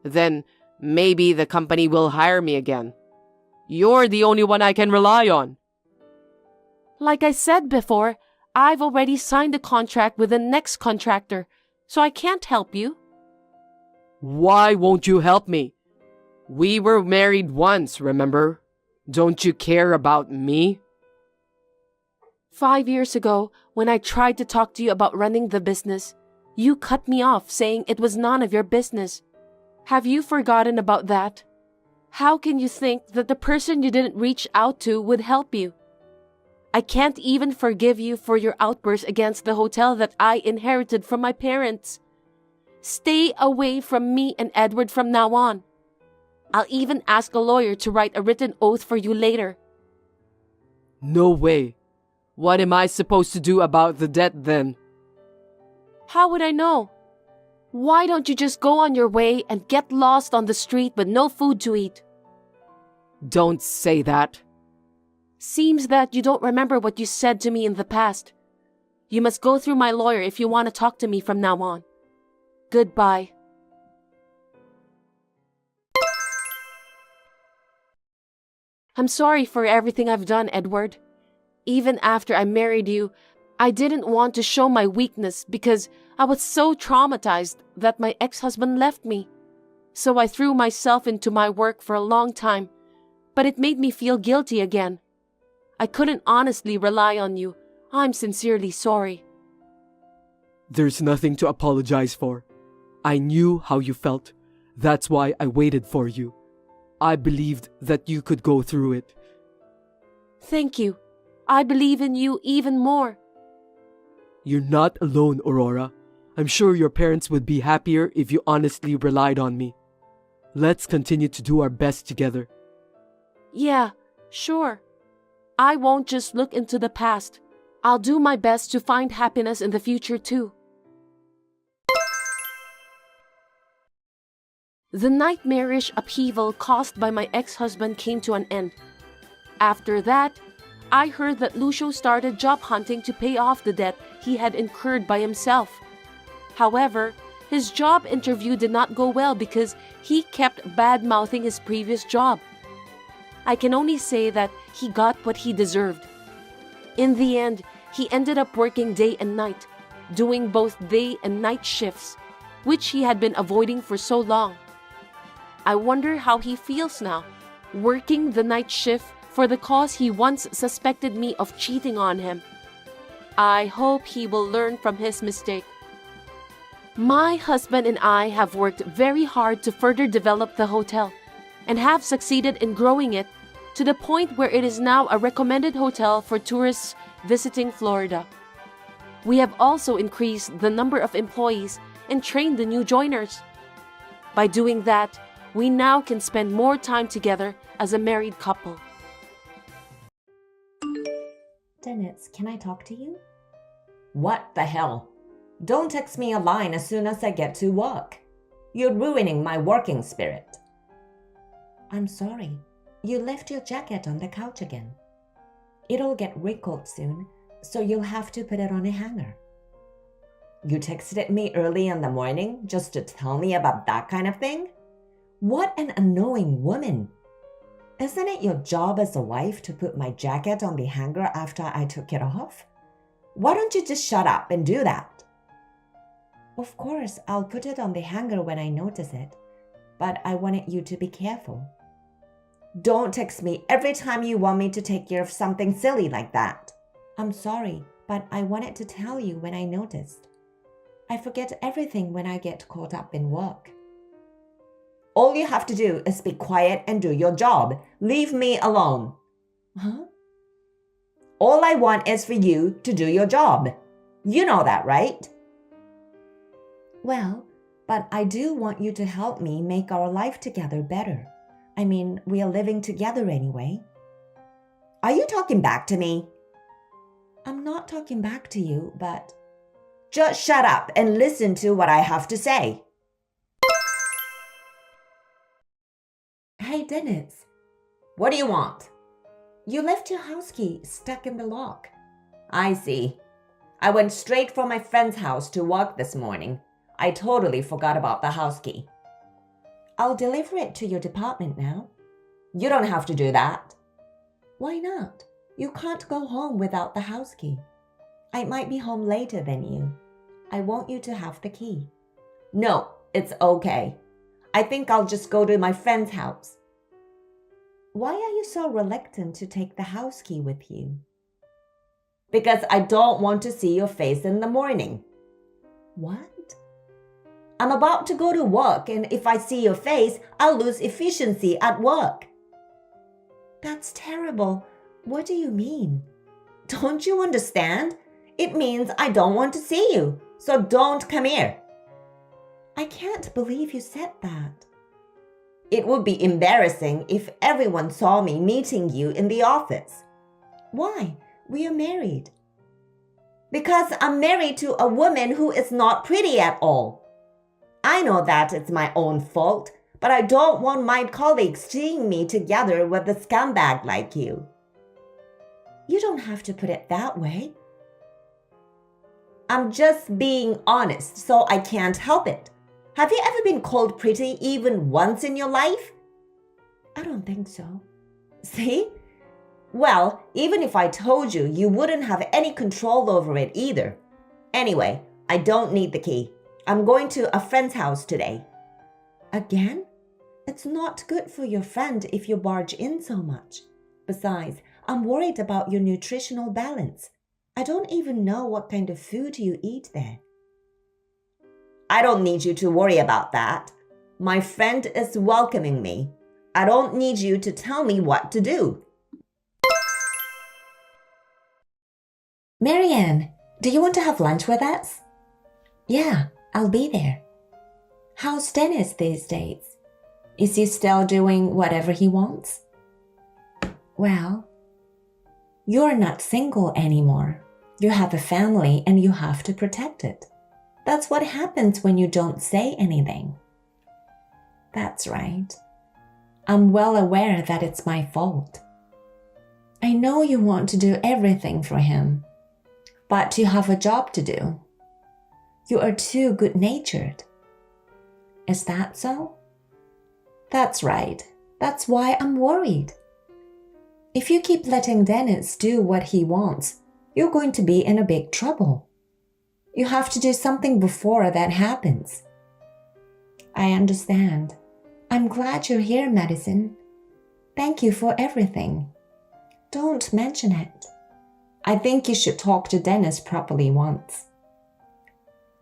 Then maybe the company will hire me again. You're the only one I can rely on. Like I said before, I've already signed a contract with the next contractor, so I can't help you. Why won't you help me? We were married once, remember? Don't you care about me? 5 years ago, when I tried to talk to you about running the business, you cut me off saying it was none of your business. Have you forgotten about that? How can you think that the person you didn't reach out to would help you? I can't even forgive you for your outburst against the hotel that I inherited from my parents. Stay away from me and Edward from now on. I'll even ask a lawyer to write a written oath for you later. No way. What am I supposed to do about the debt then? How would I know? Why don't you just go on your way and get lost on the street with no food to eat? Don't say that. Seems that you don't remember what you said to me in the past. You must go through my lawyer if you want to talk to me from now on. Goodbye. I'm sorry for everything I've done, Edward. Even after I married you, I didn't want to show my weakness because I was so traumatized that my ex-husband left me. So I threw myself into my work for a long time, but it made me feel guilty again. I couldn't honestly rely on you. I'm sincerely sorry. There's nothing to apologize for. I knew how you felt. That's why I waited for you. I believed that you could go through it. Thank you. I believe in you even more. You're not alone, Aurora. I'm sure your parents would be happier if you honestly relied on me. Let's continue to do our best together. Yeah, sure. I won't just look into the past. I'll do my best to find happiness in the future too. The nightmarish upheaval caused by my ex-husband came to an end. After that, I heard that Lucio started job hunting to pay off the debt he had incurred by himself. However, his job interview did not go well because he kept bad-mouthing his previous job. I can only say that he got what he deserved. In the end, he ended up working day and night, doing both day and night shifts, which he had been avoiding for so long. I wonder how he feels now, working the night shift for the cause he once suspected me of cheating on him. I hope he will learn from his mistake. My husband and I have worked very hard to further develop the hotel and have succeeded in growing it to the point where it is now a recommended hotel for tourists visiting Florida. We have also increased the number of employees and trained the new joiners. By doing that, we now can spend more time together as a married couple. Dennis, can I talk to you? What the hell? Don't text me a line as soon as I get to work. You're ruining my working spirit. I'm sorry. You left your jacket on the couch again. It'll get wrinkled soon, so you'll have to put it on a hanger. You texted me early in the morning just to tell me about that kind of thing? What an annoying woman. Isn't it your job as a wife to put my jacket on the hanger after I took it off? Why don't you just shut up and do that? Of course, I'll put it on the hanger when I notice it, but I wanted you to be careful. Don't text me every time you want me to take care of something silly like that. I'm sorry, but I wanted to tell you when I noticed. I forget everything when I get caught up in work. All you have to do is be quiet and do your job. Leave me alone. Huh? All I want is for you to do your job. You know that, right? Well, but I do want you to help me make our life together better. I mean, we are living together anyway. Are you talking back to me? I'm not talking back to you, but... Just shut up and listen to what I have to say. Hey, Dennis. What do you want? You left your house key stuck in the lock. I see. I went straight from my friend's house to work this morning. I totally forgot about the house key. I'll deliver it to your department now. You don't have to do that. Why not? You can't go home without the house key. I might be home later than you. I want you to have the key. No, it's okay. I think I'll just go to my friend's house. Why are you so reluctant to take the house key with you? Because I don't want to see your face in the morning. What? I'm about to go to work, and if I see your face, I'll lose efficiency at work. That's terrible. What do you mean? Don't you understand? It means I don't want to see you, so don't come here. I can't believe you said that. It would be embarrassing if everyone saw me meeting you in the office. Why? We are married. Because I'm married to a woman who is not pretty at all. I know that it's my own fault, but I don't want my colleagues seeing me together with a scumbag like you. You don't have to put it that way. I'm just being honest, so I can't help it. Have you ever been called pretty even once in your life? I don't think so. See? Well, even if I told you, you wouldn't have any control over it either. Anyway, I don't need the key. I'm going to a friend's house today. Again? It's not good for your friend if you barge in so much. Besides, I'm worried about your nutritional balance. I don't even know what kind of food you eat there. I don't need you to worry about that. My friend is welcoming me. I don't need you to tell me what to do. Marianne, do you want to have lunch with us? Yeah, I'll be there. How's Dennis these days? Is he still doing whatever he wants? Well, You're not single anymore. You have a family and you have to protect it. That's what happens when you don't say anything. That's right. I'm well aware that it's my fault. I know you want to do everything for him, but you have a job to do. You are too good-natured. Is that so? That's right. That's why I'm worried. If you keep letting Dennis do what he wants, you're going to be in a big trouble. You have to do something before that happens. I understand. I'm glad you're here, Madison. Thank you for everything. Don't mention it. I think you should talk to Dennis properly once.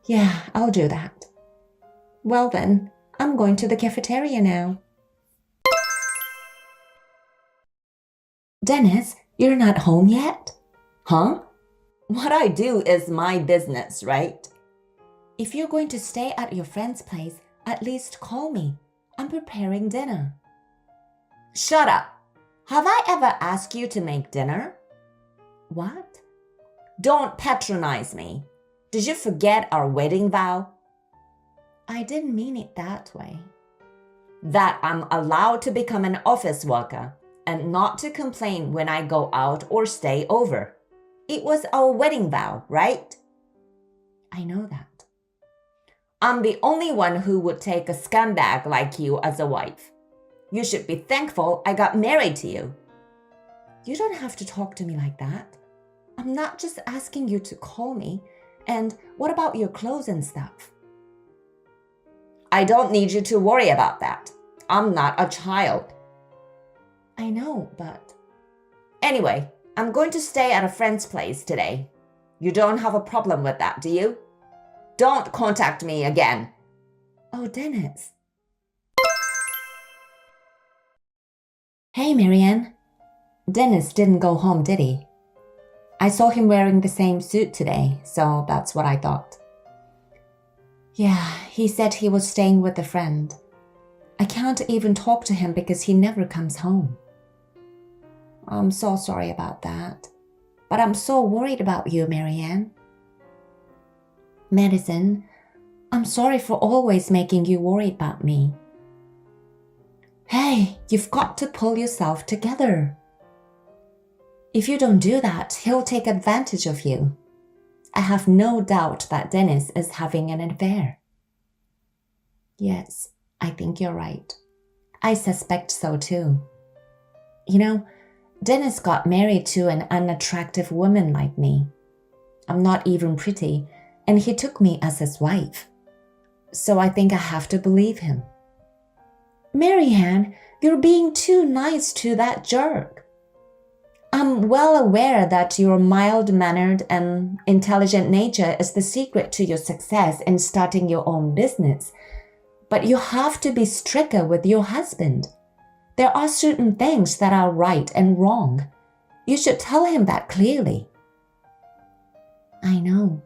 Yeah, I'll do that. Well then, I'm going to the cafeteria now. Dennis, you're not home yet? Huh? What I do is my business, right? If you're going to stay at your friend's place, at least call me. I'm preparing dinner. Shut up. Have I ever asked you to make dinner? What? Don't patronize me. Did you forget our wedding vow? I didn't mean it that way. That I'm allowed to become an office worker and not to complain when I go out or stay over. It was our wedding vow, right? I know that. I'm the only one who would take a scumbag like you as a wife. You should be thankful I got married to you. You don't have to talk to me like that. I'm not just asking you to call me. And what about your clothes and stuff? I don't need you to worry about that. I'm not a child. I know, but... Anyway, I'm going to stay at a friend's place today. You don't have a problem with that, do you? Don't contact me again. Oh, Dennis. Hey, Marianne. Dennis didn't go home, did he? I saw him wearing the same suit today, so that's what I thought. Yeah, he said he was staying with a friend. I can't even talk to him because he never comes home. I'm so sorry about that. But I'm so worried about you, Marianne. Madison, I'm sorry for always making you worry about me. Hey, you've got to pull yourself together. If you don't do that, he'll take advantage of you. I have no doubt that Dennis is having an affair. Yes, I think you're right. I suspect so too. You know, Dennis got married to an unattractive woman like me. I'm not even pretty, and he took me as his wife. So I think I have to believe him. Marianne, you're being too nice to that jerk. I'm well aware that your mild-mannered and intelligent nature is the secret to your success in starting your own business. But you have to be stricter with your husband. There are certain things that are right and wrong. You should tell him that clearly. I know.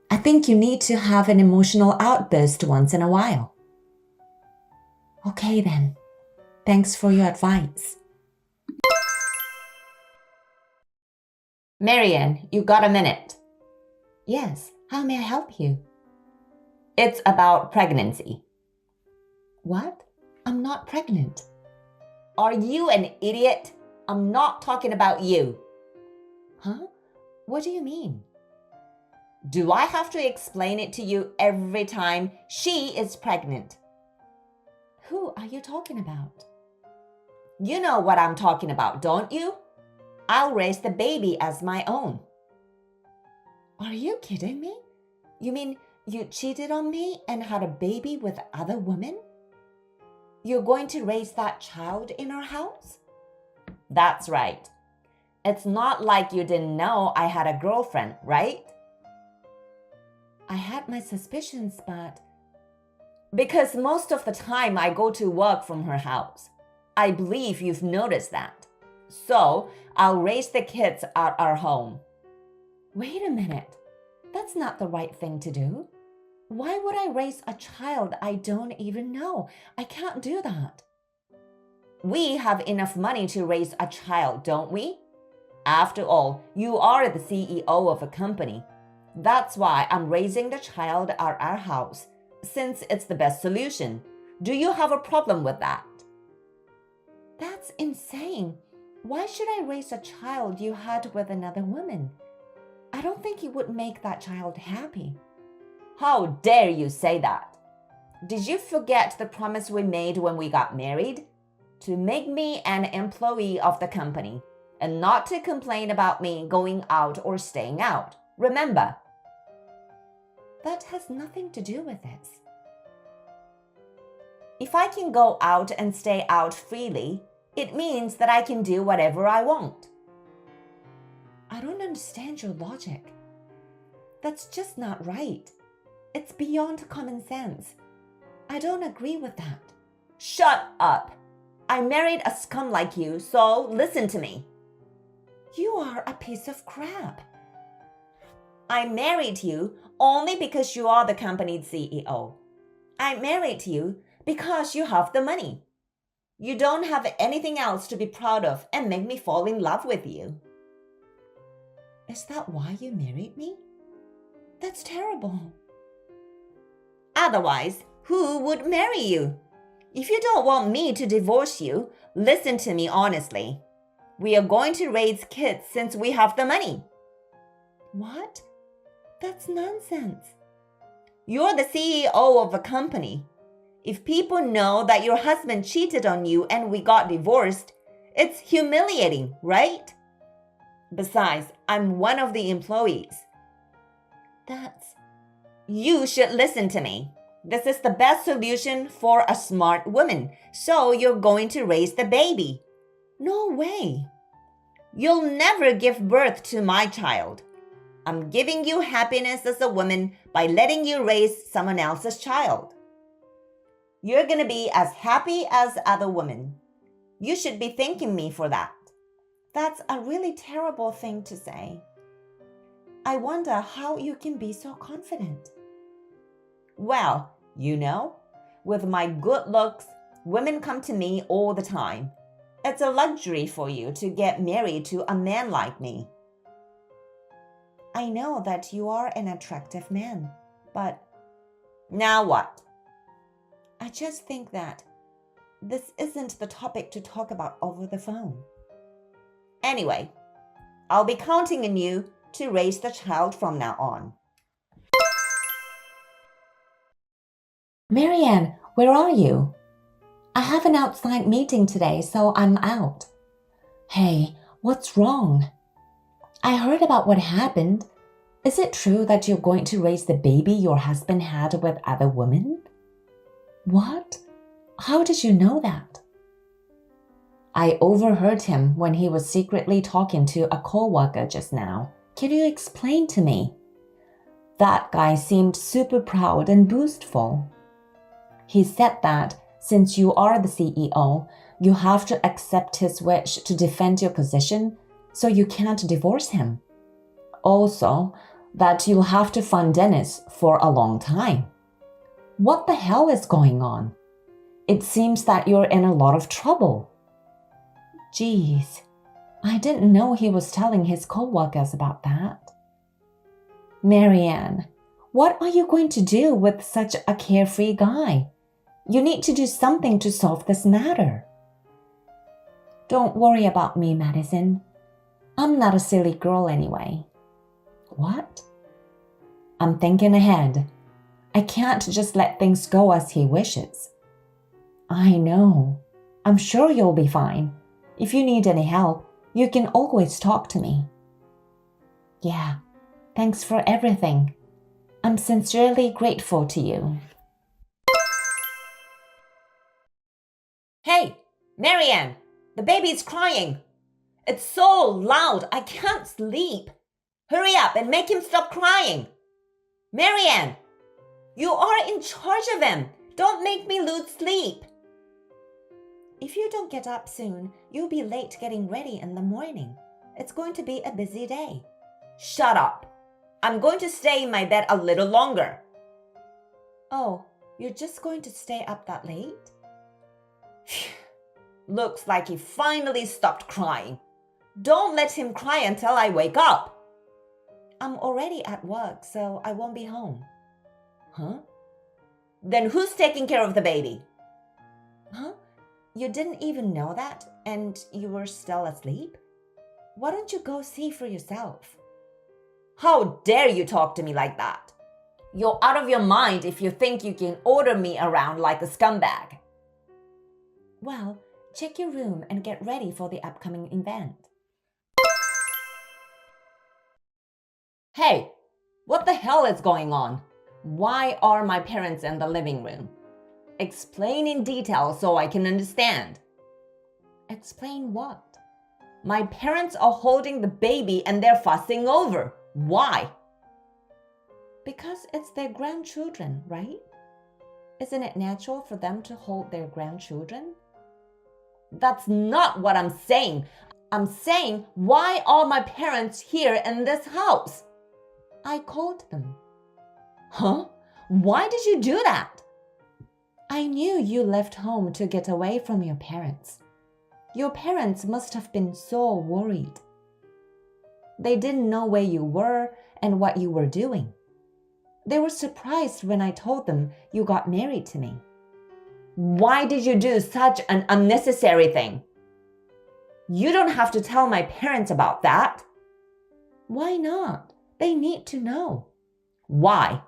I think you need to have an emotional outburst once in a while. Okay then. Thanks for your advice. Marianne, you got a minute? Yes, how may I help you? It's about pregnancy. What? I'm not pregnant. Are you an idiot? I'm not talking about you. Huh? What do you mean? Do I have to explain it to you every time she is pregnant? Who are you talking about? You know what I'm talking about, don't you? I'll raise the baby as my own. Are you kidding me? You mean you cheated on me and had a baby with other women? You're going to raise that child in our house? That's right. It's not like you didn't know I had a girlfriend, right? I had my suspicions, but... Because most of the time I go to work from her house. I believe you've noticed that. So, I'll raise the kids at our home. Wait a minute. That's not the right thing to do. Why would I raise a child I don't even know? I can't do that. We have enough money to raise a child, don't we? After all, you are the CEO of a company. That's why I'm raising the child at our house, since it's the best solution. Do you have a problem with that? That's insane. Why should I raise a child you had with another woman? I don't think it would make that child happy. How dare you say that? Did you forget the promise we made when we got married? To make me an employee of the company and not to complain about me going out or staying out. Remember? That has nothing to do with this. If I can go out and stay out freely, it means that I can do whatever I want. I don't understand your logic. That's just not right. It's beyond common sense. I don't agree with that. Shut up! I married a scum like you, so listen to me. You are a piece of crap. I married you only because you are the company's CEO. I married you because you have the money. You don't have anything else to be proud of and make me fall in love with you. Is that why you married me? That's terrible. Otherwise, who would marry you? If you don't want me to divorce you, listen to me honestly. We are going to raise kids since we have the money. What? That's nonsense. You're the CEO of a company. If people know that your husband cheated on you and we got divorced, it's humiliating, right? Besides, I'm one of the employees. You should listen to me. This is the best solution for a smart woman, so you're going to raise the baby. No way. You'll never give birth to my child. I'm giving you happiness as a woman by letting you raise someone else's child. You're going to be as happy as other women. You should be thanking me for that. That's a really terrible thing to say. I wonder how you can be so confident. Well, with my good looks, women come to me all the time. It's a luxury for you to get married to a man like me. I know that you are an attractive man, but now what? I just think that this isn't the topic to talk about over the phone. Anyway, I'll be counting on you to raise the child from now on. Marianne, where are you? I have an outside meeting today, so I'm out. Hey, what's wrong? I heard about what happened. Is it true that you're going to raise the baby your husband had with other women? What? How did you know that? I overheard him when he was secretly talking to a coworker just now. Can you explain to me? That guy seemed super proud and boastful. He said that since you are the CEO, you have to accept his wish to defend your position, so you can't divorce him. Also, that you'll have to fund Dennis for a long time. What the hell is going on? It seems that you're in a lot of trouble. Geez, I didn't know he was telling his coworkers about that. Marianne, what are you going to do with such a carefree guy? You need to do something to solve this matter. Don't worry about me, Madison. I'm not a silly girl anyway. What? I'm thinking ahead. I can't just let things go as he wishes. I know. I'm sure you'll be fine. If you need any help, you can always talk to me. Yeah, thanks for everything. I'm sincerely grateful to you. Hey, Marianne, the baby's crying. It's so loud, I can't sleep. Hurry up and make him stop crying. Marianne, you are in charge of him. Don't make me lose sleep. If you don't get up soon, you'll be late getting ready in the morning. It's going to be a busy day. Shut up. I'm going to stay in my bed a little longer. Oh, you're just going to stay up that late? Looks like he finally stopped crying. Don't let him cry until I wake up. I'm already at work, so I won't be home. Huh? Then who's taking care of the baby? Huh? You didn't even know that, and you were still asleep? Why don't you go see for yourself? How dare you talk to me like that? You're out of your mind if you think you can order me around like a scumbag. Well, check your room and get ready for the upcoming event. Hey, what the hell is going on? Why are my parents in the living room? Explain in detail so I can understand. Explain what? My parents are holding the baby and they're fussing over. Why? Because it's their grandchildren, right? Isn't it natural for them to hold their grandchildren? That's not what I'm saying. I'm saying, why are my parents here in this house? I called them. Huh? Why did you do that? I knew you left home to get away from your parents. Your parents must have been so worried. They didn't know where you were and what you were doing. They were surprised when I told them you got married to me. Why did you do such an unnecessary thing? You don't have to tell my parents about that. Why not? They need to know. Why?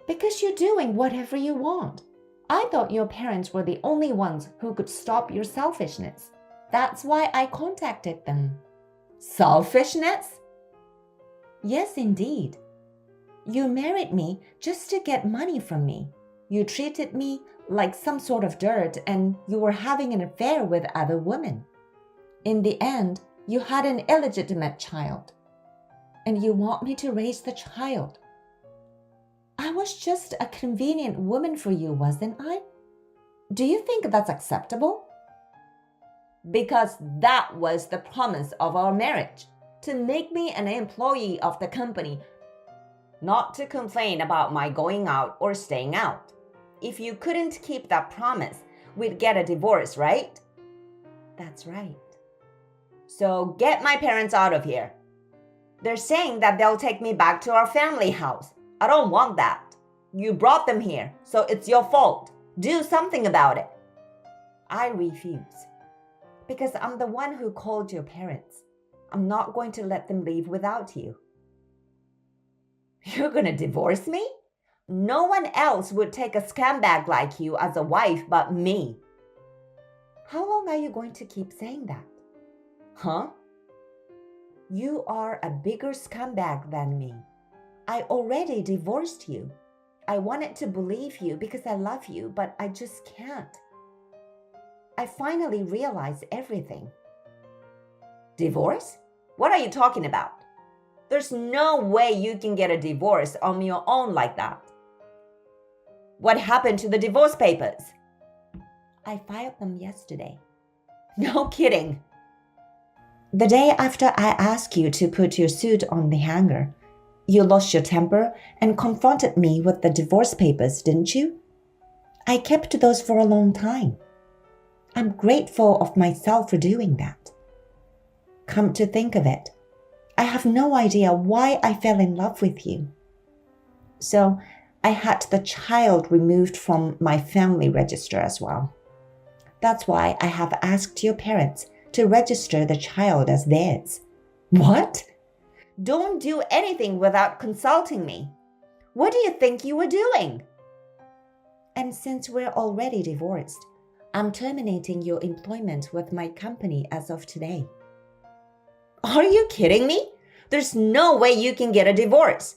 Because you're doing whatever you want. I thought your parents were the only ones who could stop your selfishness. That's why I contacted them. Selfishness? Yes, indeed. You married me just to get money from me. You treated me like some sort of dirt and you were having an affair with other women. In the end, you had an illegitimate child. And you want me to raise the child. I was just a convenient woman for you, wasn't I? Do you think that's acceptable? Because that was the promise of our marriage, to make me an employee of the company, not to complain about my going out or staying out. If you couldn't keep that promise, we'd get a divorce, right? That's right. So get my parents out of here. They're saying that they'll take me back to our family house. I don't want that. You brought them here, so it's your fault. Do something about it. I refuse. Because I'm the one who called your parents. I'm not going to let them leave without you. You're going to divorce me? No one else would take a scumbag like you as a wife but me. How long are you going to keep saying that? Huh? You are a bigger scumbag than me. I already divorced you. I wanted to believe you because I love you, but I just can't. I finally realized everything. Divorce? What are you talking about? There's no way you can get a divorce on your own like that. What happened to the divorce papers? I filed them yesterday. No kidding. The day after I asked you to put your suit on the hanger, you lost your temper and confronted me with the divorce papers, didn't you? I kept those for a long time. I'm grateful of myself for doing that. Come to think of it, I have no idea why I fell in love with you. So I had the child removed from my family register as well. That's why I have asked your parents to register the child as theirs. What? Don't do anything without consulting me. What do you think you were doing? And since we're already divorced, I'm terminating your employment with my company as of today. Are you kidding me? There's no way you can get a divorce.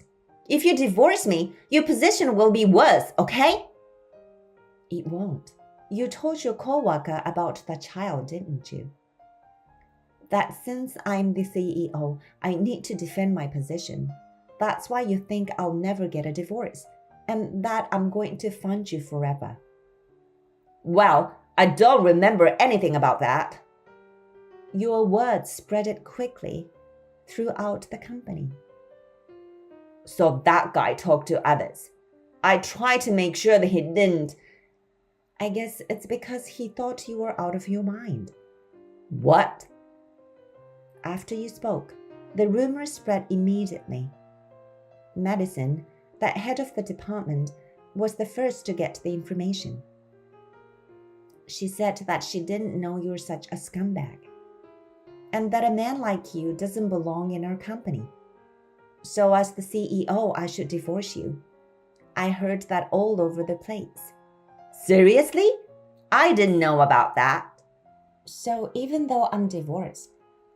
If you divorce me, your position will be worse, okay? It won't. You told your coworker about the child, didn't you? That since I'm the CEO, I need to defend my position. That's why you think I'll never get a divorce, and that I'm going to fund you forever. Well, I don't remember anything about that. Your words spread it quickly throughout the company. So that guy talked to others. I tried to make sure that he didn't. I guess it's because he thought you were out of your mind. What? after you spoke, the rumor spread immediately. Madison, that head of the department, was the first to get the information. She said that she didn't know you were such a scumbag, and that a man like you doesn't belong in our company. So as the CEO, I should divorce you. I heard that all over the place. Seriously? I didn't know about that. So even though I'm divorced,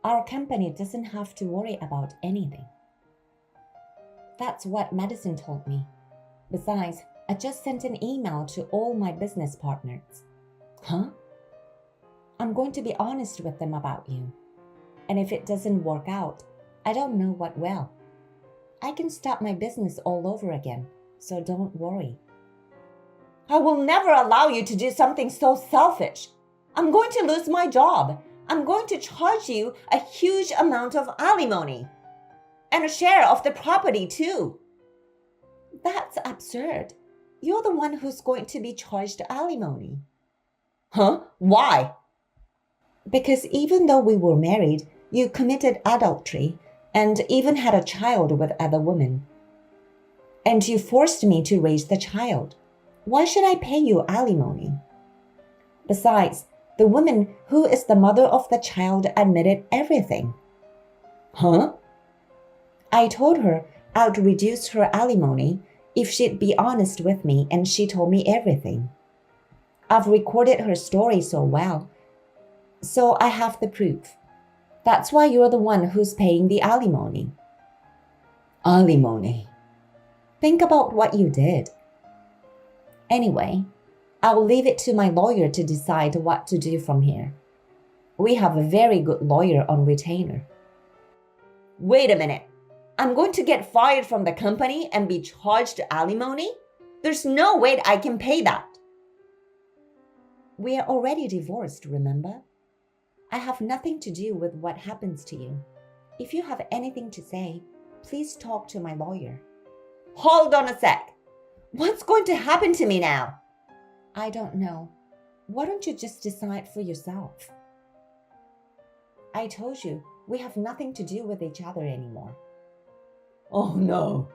our company doesn't have to worry about anything. That's what Madison told me. Besides, I just sent an email to all my business partners. Huh? I'm going to be honest with them about you. And if it doesn't work out, I don't know what will. I can start my business all over again, so don't worry. I will never allow you to do something so selfish. I'm going to lose my job. I'm going to charge you a huge amount of alimony. And a share of the property too. That's absurd. You're the one who's going to be charged alimony. Huh? Why? Because even though we were married, you committed adultery and even had a child with other women. And you forced me to raise the child. Why should I pay you alimony? Besides, the woman who is the mother of the child admitted everything. Huh? I told her I'd reduce her alimony if she'd be honest with me, and she told me everything. I've recorded her story so well, so I have the proof. That's why you're the one who's paying the alimony. Alimony. Think about what you did. Anyway, I'll leave it to my lawyer to decide what to do from here. We have a very good lawyer on retainer. Wait a minute. I'm going to get fired from the company and be charged alimony? There's no way I can pay that. We are already divorced, remember? I have nothing to do with what happens to you. If you have anything to say, please talk to my lawyer. Hold on a sec. What's going to happen to me now? I don't know. Why don't you just decide for yourself? I told you, we have nothing to do with each other anymore. Oh no.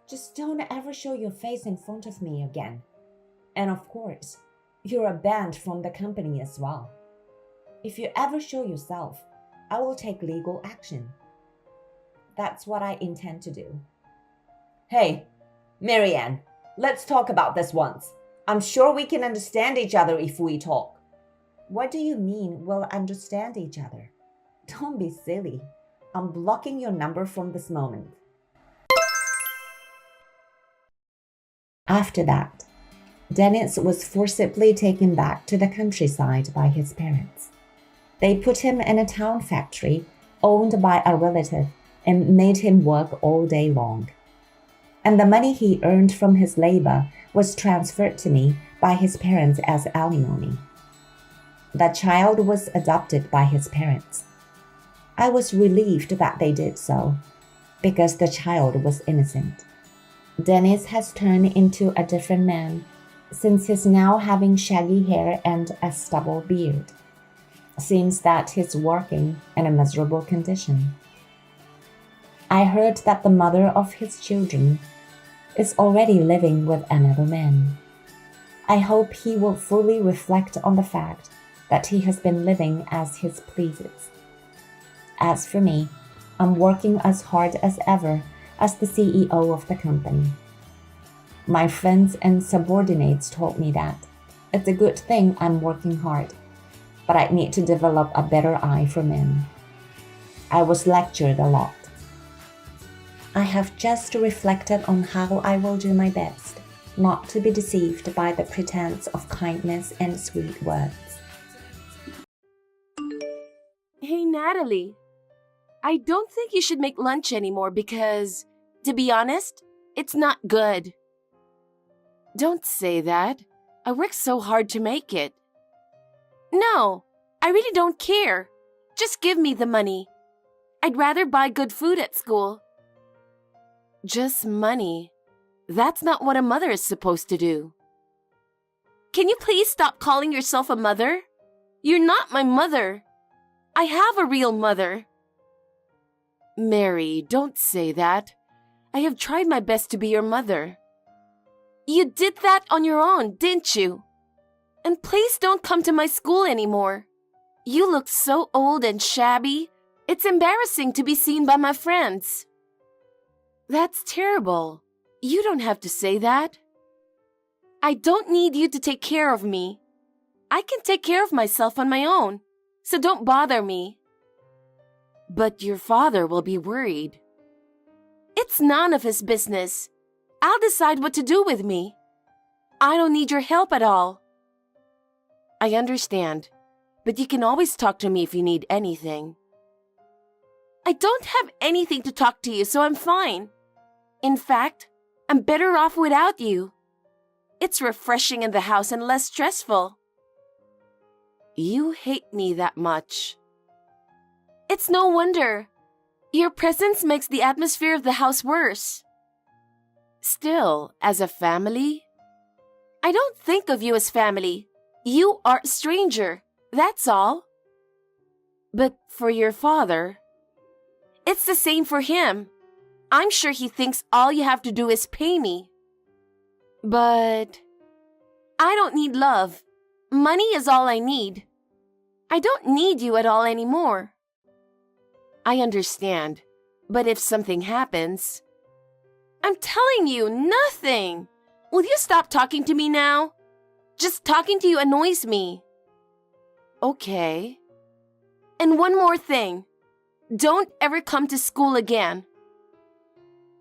Just don't ever show your face in front of me again. And of course, you're banned from the company as well. If you ever show yourself, I will take legal action. That's what I intend to do. Hey, Marianne, let's talk about this once. I'm sure we can understand each other if we talk. What do you mean we'll understand each other? Don't be silly. I'm blocking your number from this moment. After that, Dennis was forcibly taken back to the countryside by his parents. They put him in a town factory owned by a relative and made him work all day long. And the money he earned from his labor was transferred to me by his parents as alimony. The child was adopted by his parents. I was relieved that they did so, because the child was innocent. Dennis has turned into a different man since he's now having shaggy hair and a stubble beard. Seems that he's working in a miserable condition. I heard that the mother of his children is already living with another man. I hope he will fully reflect on the fact that he has been living as he pleases. As for me, I'm working as hard as ever as the CEO of the company. My friends and subordinates told me that it's a good thing I'm working hard, but I need to develop a better eye for men. I was lectured a lot. I have just reflected on how I will do my best not to be deceived by the pretense of kindness and sweet words. Hey, Natalie. I don't think you should make lunch anymore because, to be honest, it's not good. Don't say that. I worked so hard to make it. No, I really don't care. Just give me the money. I'd rather buy good food at school. Just money. That's not what a mother is supposed to do. Can you please stop calling yourself a mother? You're not my mother. I have a real mother. Mary, don't say that. I have tried my best to be your mother. You did that on your own, didn't you? And please don't come to my school anymore. You look so old and shabby. It's embarrassing to be seen by my friends. That's terrible. You don't have to say that. I don't need you to take care of me. I can take care of myself on my own, so don't bother me. But your father will be worried. It's none of his business. I'll decide what to do with me. I don't need your help at all. I understand, but you can always talk to me if you need anything. I don't have anything to talk to you, so I'm fine. In fact, I'm better off without you. It's refreshing in the house and less stressful. You hate me that much. It's no wonder. Your presence makes the atmosphere of the house worse. Still, as a family? I don't think of you as family. You are a stranger, that's all. But for your father? It's the same for him. I'm sure he thinks all you have to do is pay me. But I don't need love. Money is all I need. I don't need you at all anymore. I understand, but if something happens... I'm telling you, nothing. Will you stop talking to me now? Just talking to you annoys me. Okay. And one more thing. Don't ever come to school again.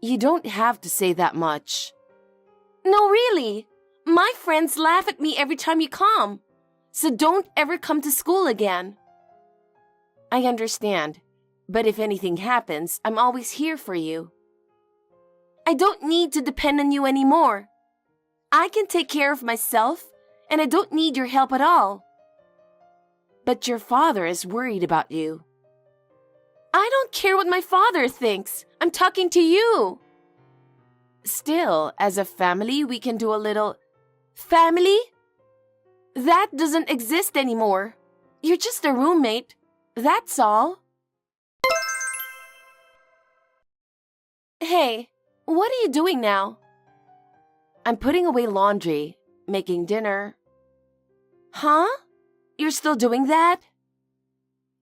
You don't have to say that much. No, really. My friends laugh at me every time you come. So don't ever come to school again. I understand, but if anything happens, I'm always here for you. I don't need to depend on you anymore. I can take care of myself, and I don't need your help at all. But your father is worried about you. I don't care what my father thinks. I'm talking to you. Still, as a family, we can do a little... Family? That doesn't exist anymore. You're just a roommate. That's all. Hey, what are you doing now? I'm putting away laundry, making dinner. Huh? You're still doing that?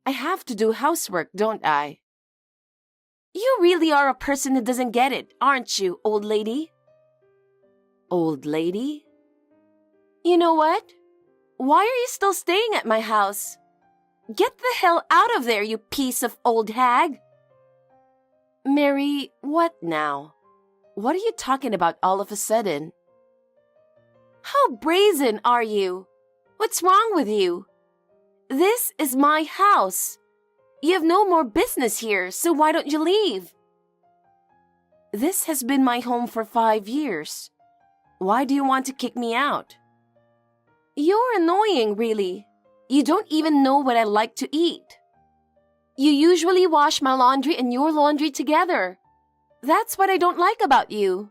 I have to do housework, don't I? You really are a person who doesn't get it, aren't you, old lady? Old lady? You know what? Why are you still staying at my house? Get the hell out of there, you piece of old hag! Mary, what now? What are you talking about all of a sudden? How brazen are you? What's wrong with you? This is my house. You have no more business here, so why don't you leave? This has been my home for 5 years. Why do you want to kick me out? You're annoying, really. You don't even know what I like to eat. You usually wash my laundry and your laundry together. That's what I don't like about you.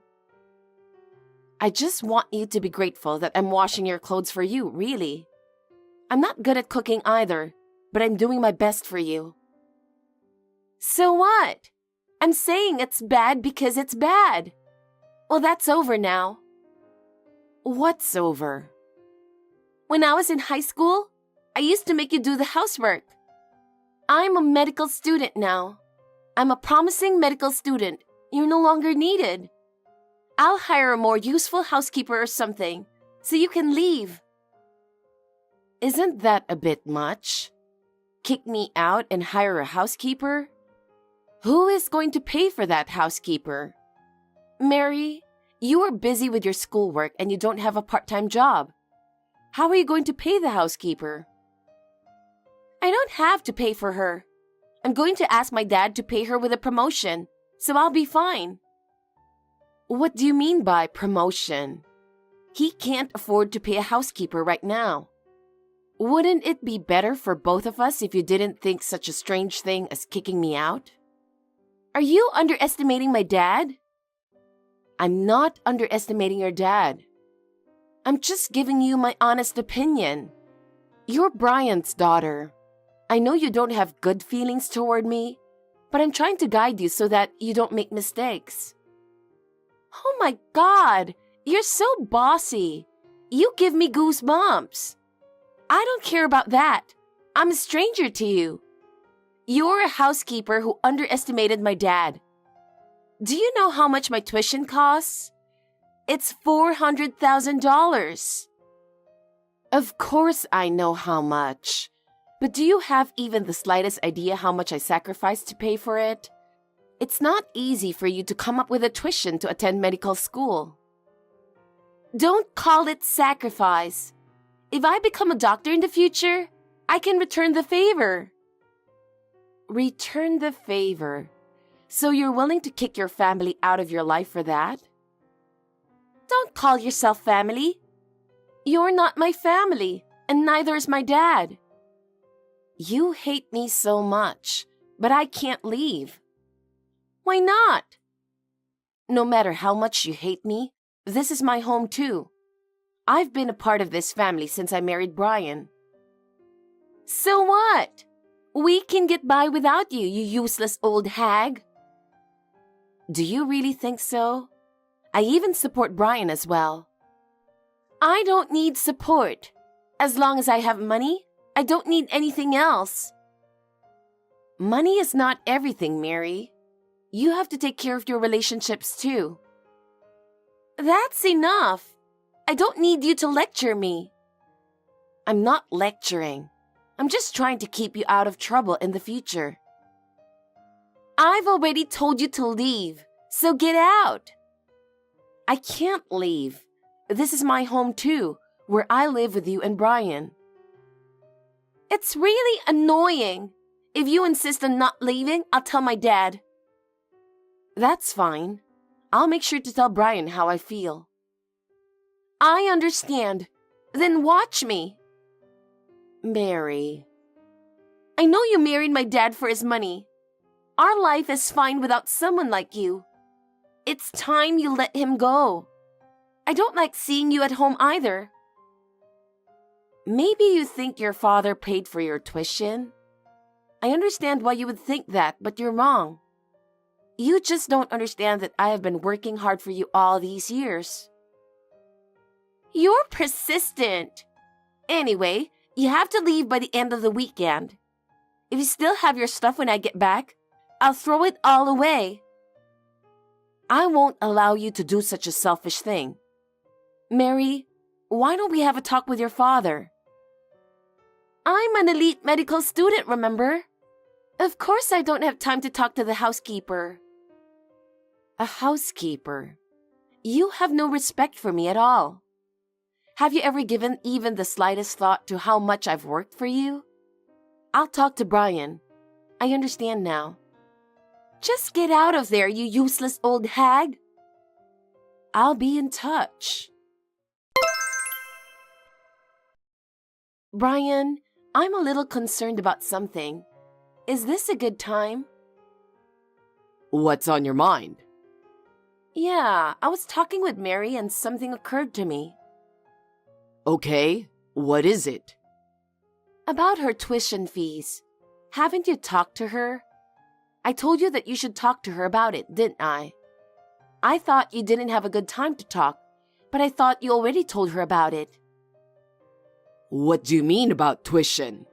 I just want you to be grateful that I'm washing your clothes for you, really. I'm not good at cooking either, but I'm doing my best for you. So what? I'm saying it's bad because it's bad. Well, that's over now. What's over? When I was in high school, I used to make you do the housework. I'm a medical student now. I'm a promising medical student. You're no longer needed. I'll hire a more useful housekeeper or something, so you can leave. Isn't that a bit much? Kick me out and hire a housekeeper? Who is going to pay for that housekeeper? Mary, you are busy with your schoolwork and you don't have a part-time job. How are you going to pay the housekeeper? I don't have to pay for her. I'm going to ask my dad to pay her with a promotion, so I'll be fine. What do you mean by promotion? He can't afford to pay a housekeeper right now. Wouldn't it be better for both of us if you didn't think such a strange thing as kicking me out? Are you underestimating my dad? I'm not underestimating your dad. I'm just giving you my honest opinion. You're Brian's daughter. I know you don't have good feelings toward me, but I'm trying to guide you so that you don't make mistakes. Oh my God, you're so bossy. You give me goosebumps. I don't care about that. I'm a stranger to you. You're a housekeeper who underestimated my dad. Do you know how much my tuition costs? It's $400,000. Of course I know how much. But do you have even the slightest idea how much I sacrificed to pay for it? It's not easy for you to come up with a tuition to attend medical school. Don't call it sacrifice. If I become a doctor in the future, I can return the favor. Return the favor? So you're willing to kick your family out of your life for that? Don't call yourself family. You're not my family, and neither is my dad. You hate me so much, but I can't leave. Why not? No matter how much you hate me, this is my home too. I've been a part of this family since I married Brian. So what? We can get by without you, you useless old hag. Do you really think so? I even support Brian as well. I don't need support. As long as I have money, I don't need anything else. Money is not everything, Mary. You have to take care of your relationships too. That's enough. I don't need you to lecture me. I'm not lecturing. I'm just trying to keep you out of trouble in the future. I've already told you to leave, so get out. I can't leave. This is my home too, where I live with you and Brian. It's really annoying. If you insist on not leaving, I'll tell my dad. That's fine. I'll make sure to tell Brian how I feel. I understand. Then watch me. Mary. I know you married my dad for his money. Our life is fine without someone like you. It's time you let him go. I don't like seeing you at home either. Maybe you think your father paid for your tuition. I understand why you would think that, but you're wrong. You just don't understand that I have been working hard for you all these years. You're persistent. Anyway, you have to leave by the end of the weekend. If you still have your stuff when I get back, I'll throw it all away. I won't allow you to do such a selfish thing. Mary, why don't we have a talk with your father? I'm an elite medical student, remember? Of course I don't have time to talk to the housekeeper. A housekeeper? You have no respect for me at all. Have you ever given even the slightest thought to how much I've worked for you? I'll talk to Brian. I understand now. Just get out of there, you useless old hag. I'll be in touch. Brian, I'm a little concerned about something. Is this a good time? What's on your mind? Yeah, I was talking with Mary and something occurred to me. Okay, what is it? About her tuition fees. Haven't you talked to her? I told you that you should talk to her about it, didn't I? I thought you didn't have a good time to talk, but I thought you already told her about it. What do you mean about tuition?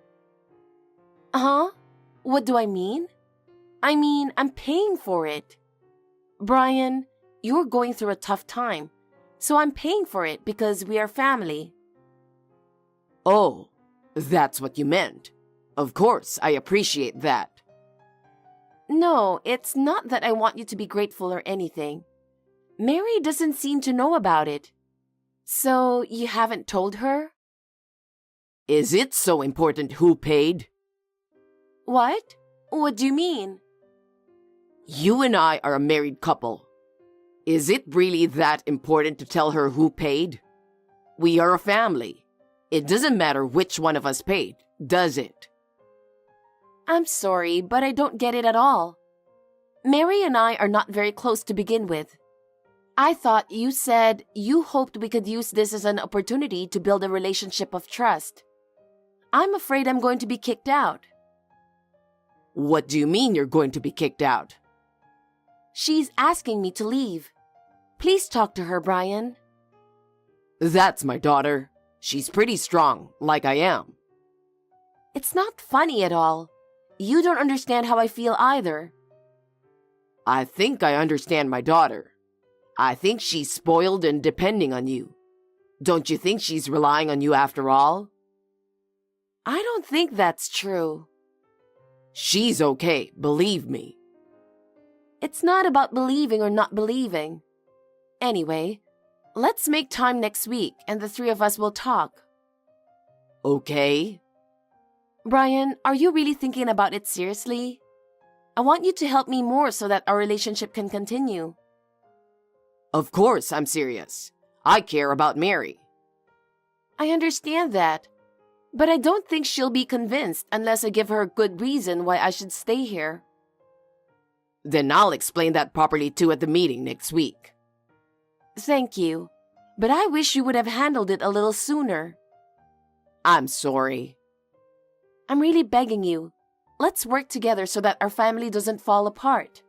Huh? What do I mean? I mean, I'm paying for it. Brian, you're going through a tough time, so I'm paying for it because we are family. Oh, that's what you meant. Of course, I appreciate that. No, it's not that I want you to be grateful or anything. Mary doesn't seem to know about it. So, you haven't told her? Is it so important who paid? What? What do you mean? You and I are a married couple. Is it really that important to tell her who paid? We are a family. It doesn't matter which one of us paid, does it? I'm sorry, but I don't get it at all. Mary and I are not very close to begin with. I thought you said you hoped we could use this as an opportunity to build a relationship of trust. I'm afraid I'm going to be kicked out. What do you mean you're going to be kicked out? She's asking me to leave. Please talk to her, Brian. That's my daughter. She's pretty strong, like I am. It's not funny at all. You don't understand how I feel either. I think I understand my daughter. I think she's spoiled and depending on you. Don't you think she's relying on you after all? I don't think that's true. She's okay, believe me. It's not about believing or not believing. Anyway, let's make time next week and the three of us will talk. Okay. Brian, are you really thinking about it seriously? I want you to help me more so that our relationship can continue. Of course I'm serious. I care about Mary. I understand that, but I don't think she'll be convinced unless I give her a good reason why I should stay here. Then I'll explain that properly too at the meeting next week. Thank you, but I wish you would have handled it a little sooner. I'm sorry. I'm really begging you. Let's work together so that our family doesn't fall apart.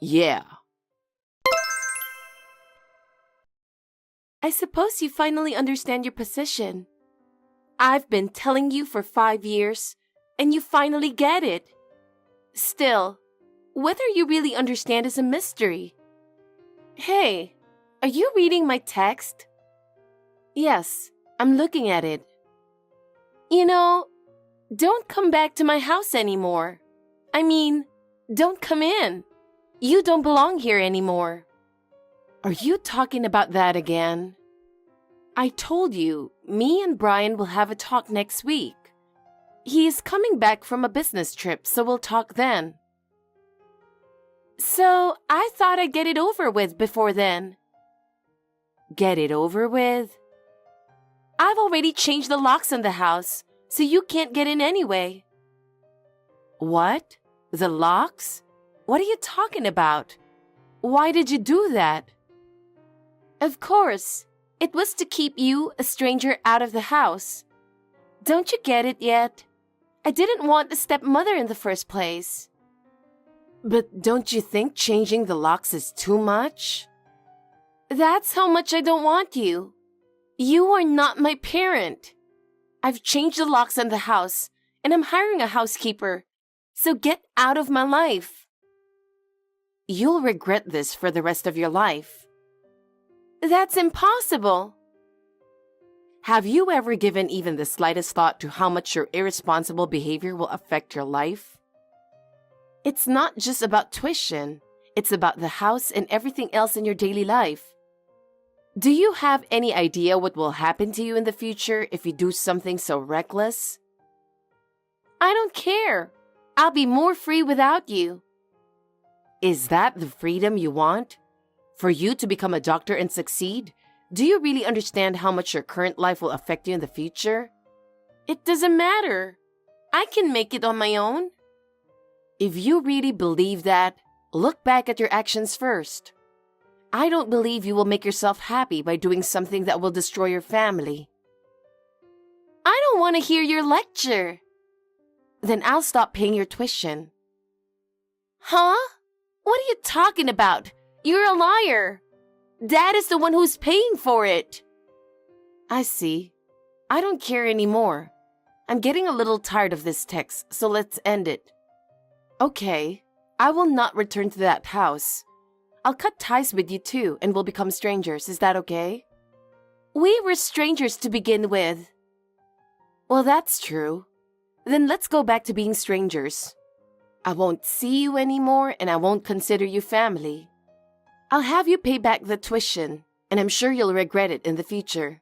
Yeah. I suppose you finally understand your position. I've been telling you for 5 years, and you finally get it. Still, whether you really understand is a mystery. Hey, are you reading my text? Yes, I'm looking at it. You know, don't come back to my house anymore. I mean, don't come in. You don't belong here anymore. Are you talking about that again? I told you, me and Brian will have a talk next week. He is coming back from a business trip, so we'll talk then. So, I thought I'd get it over with before then. Get it over with? I've already changed the locks on the house, so you can't get in anyway. What? The locks? What are you talking about? Why did you do that? Of course, it was to keep you, a stranger, out of the house. Don't you get it yet? I didn't want a stepmother in the first place. But don't you think changing the locks is too much? That's how much I don't want you. You are not my parent. I've changed the locks on the house, and I'm hiring a housekeeper. So get out of my life. You'll regret this for the rest of your life. That's impossible. Have you ever given even the slightest thought to how much your irresponsible behavior will affect your life? It's not just about tuition. It's about the house and everything else in your daily life. Do you have any idea what will happen to you in the future if you do something so reckless? I don't care. I'll be more free without you. Is that the freedom you want? For you to become a doctor and succeed? Do you really understand how much your current life will affect you in the future? It doesn't matter. I can make it on my own. If you really believe that, look back at your actions first. I don't believe you will make yourself happy by doing something that will destroy your family. I don't want to hear your lecture. Then I'll stop paying your tuition. Huh? What are you talking about? You're a liar. Dad is the one who's paying for it. I see. I don't care anymore. I'm getting a little tired of this text, so let's end it. Okay, I will not return to that house. I'll cut ties with you too, and we'll become strangers. Is that okay? We were strangers to begin with. Well, that's true. Then let's go back to being strangers. I won't see you anymore, and I won't consider you family. I'll have you pay back the tuition, and I'm sure you'll regret it in the future.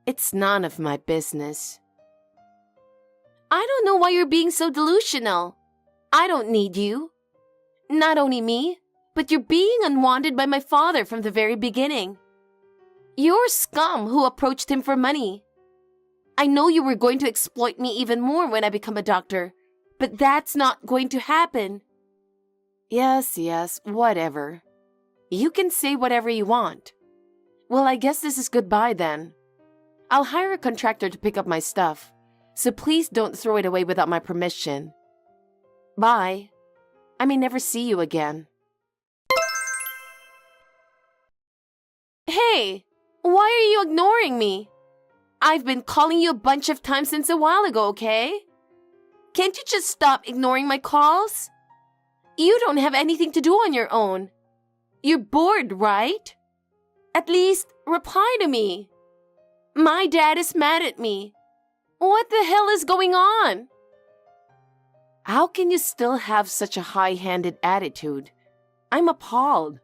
It's none of my business. I don't know why you're being so delusional. I don't need you. Not only me, but you're being unwanted by my father from the very beginning. You're scum who approached him for money. I know you were going to exploit me even more when I become a doctor, but that's not going to happen. Yes, whatever. You can say whatever you want. Well, I guess this is goodbye then. I'll hire a contractor to pick up my stuff, so please don't throw it away without my permission. Bye. I may never see you again. Hey, why are you ignoring me? I've been calling you a bunch of times since a while ago, okay? Can't you just stop ignoring my calls? You don't have anything to do on your own. You're bored, right? At least reply to me. My dad is mad at me. What the hell is going on? How can you still have such a high-handed attitude? I'm appalled.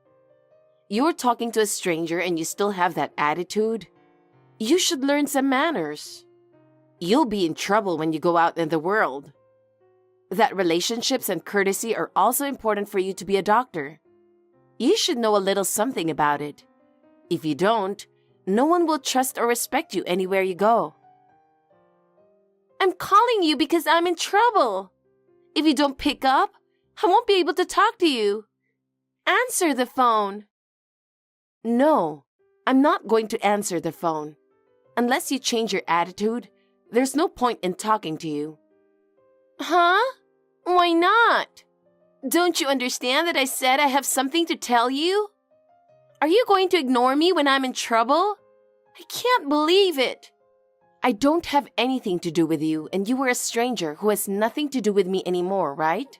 You're talking to a stranger and you still have that attitude? You should learn some manners. You'll be in trouble when you go out in the world. That relationships and courtesy are also important for you to be a doctor. You should know a little something about it. If you don't, no one will trust or respect you anywhere you go. I'm calling you because I'm in trouble. If you don't pick up, I won't be able to talk to you. Answer the phone. No, I'm not going to answer the phone. Unless you change your attitude, there's no point in talking to you. Huh? Why not? Don't you understand that I said I have something to tell you? Are you going to ignore me when I'm in trouble? I can't believe it. I don't have anything to do with you, and you were a stranger who has nothing to do with me anymore, right?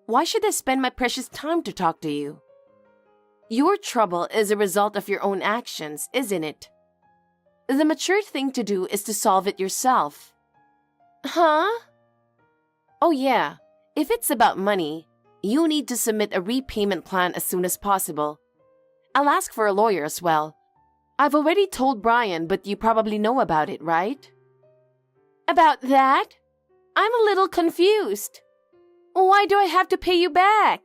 Why should I spend my precious time to talk to you? Your trouble is a result of your own actions, isn't it? The mature thing to do is to solve it yourself. Huh? Oh yeah, if it's about money, you need to submit a repayment plan as soon as possible. I'll ask for a lawyer as well. I've already told Brian, but you probably know about it, right? About that? I'm a little confused. Why do I have to pay you back?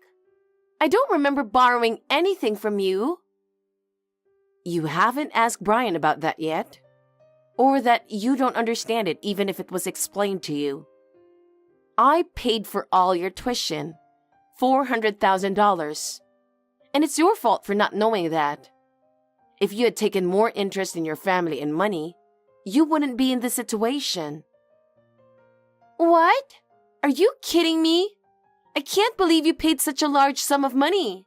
I don't remember borrowing anything from you. You haven't asked Brian about that yet? Or that you don't understand it even if it was explained to you? I paid for all your tuition, $400,000. And it's your fault for not knowing that. If you had taken more interest in your family and money, you wouldn't be in this situation. What? Are you kidding me? I can't believe you paid such a large sum of money.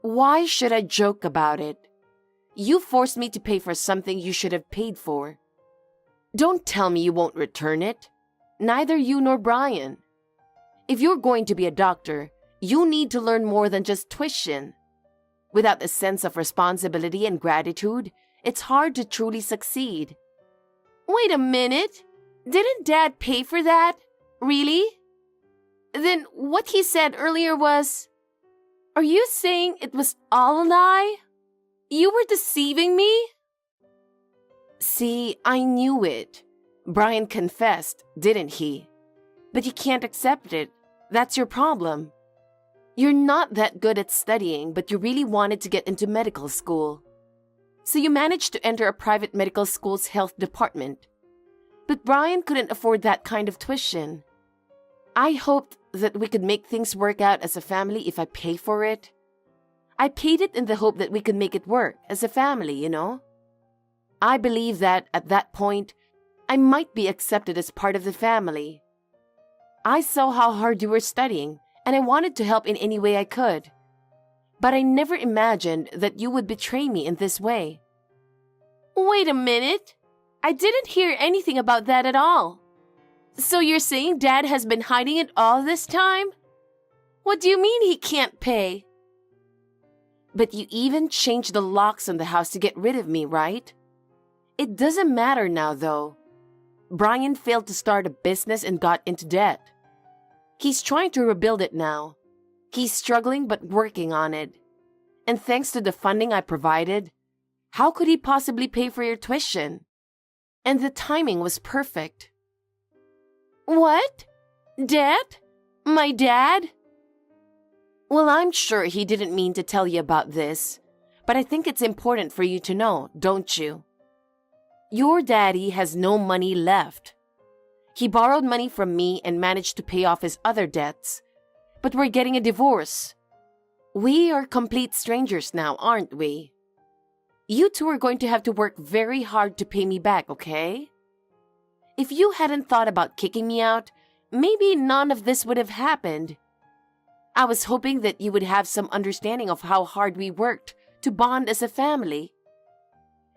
Why should I joke about it? You forced me to pay for something you should have paid for. Don't tell me you won't return it. Neither you nor Brian. If you're going to be a doctor, you need to learn more than just tuition. Without a sense of responsibility and gratitude, it's hard to truly succeed. Wait a minute. Didn't Dad pay for that? Really? Then what he said earlier was... Are you saying it was all a lie? You were deceiving me? See, I knew it. Brian confessed, didn't he? But you can't accept it. That's your problem. You're not that good at studying, but you really wanted to get into medical school. So you managed to enter a private medical school's health department. But Brian couldn't afford that kind of tuition. I hoped that we could make things work out as a family if I pay for it. I paid it in the hope that we could make it work as a family, you know? I believe that at that point, I might be accepted as part of the family. I saw how hard you were studying, and I wanted to help in any way I could. But I never imagined that you would betray me in this way. Wait a minute. I didn't hear anything about that at all. So you're saying Dad has been hiding it all this time? What do you mean he can't pay? But you even changed the locks on the house to get rid of me, right? It doesn't matter now, though. Brian failed to start a business and got into debt. He's trying to rebuild it now. He's struggling but working on it. And thanks to the funding I provided, how could he possibly pay for your tuition? And the timing was perfect. What? Debt? My dad? Well, I'm sure he didn't mean to tell you about this, but I think it's important for you to know, don't you? Your daddy has no money left. He borrowed money from me and managed to pay off his other debts, but we're getting a divorce. We are complete strangers now, aren't we? You two are going to have to work very hard to pay me back, okay? If you hadn't thought about kicking me out, maybe none of this would have happened. I was hoping that you would have some understanding of how hard we worked to bond as a family.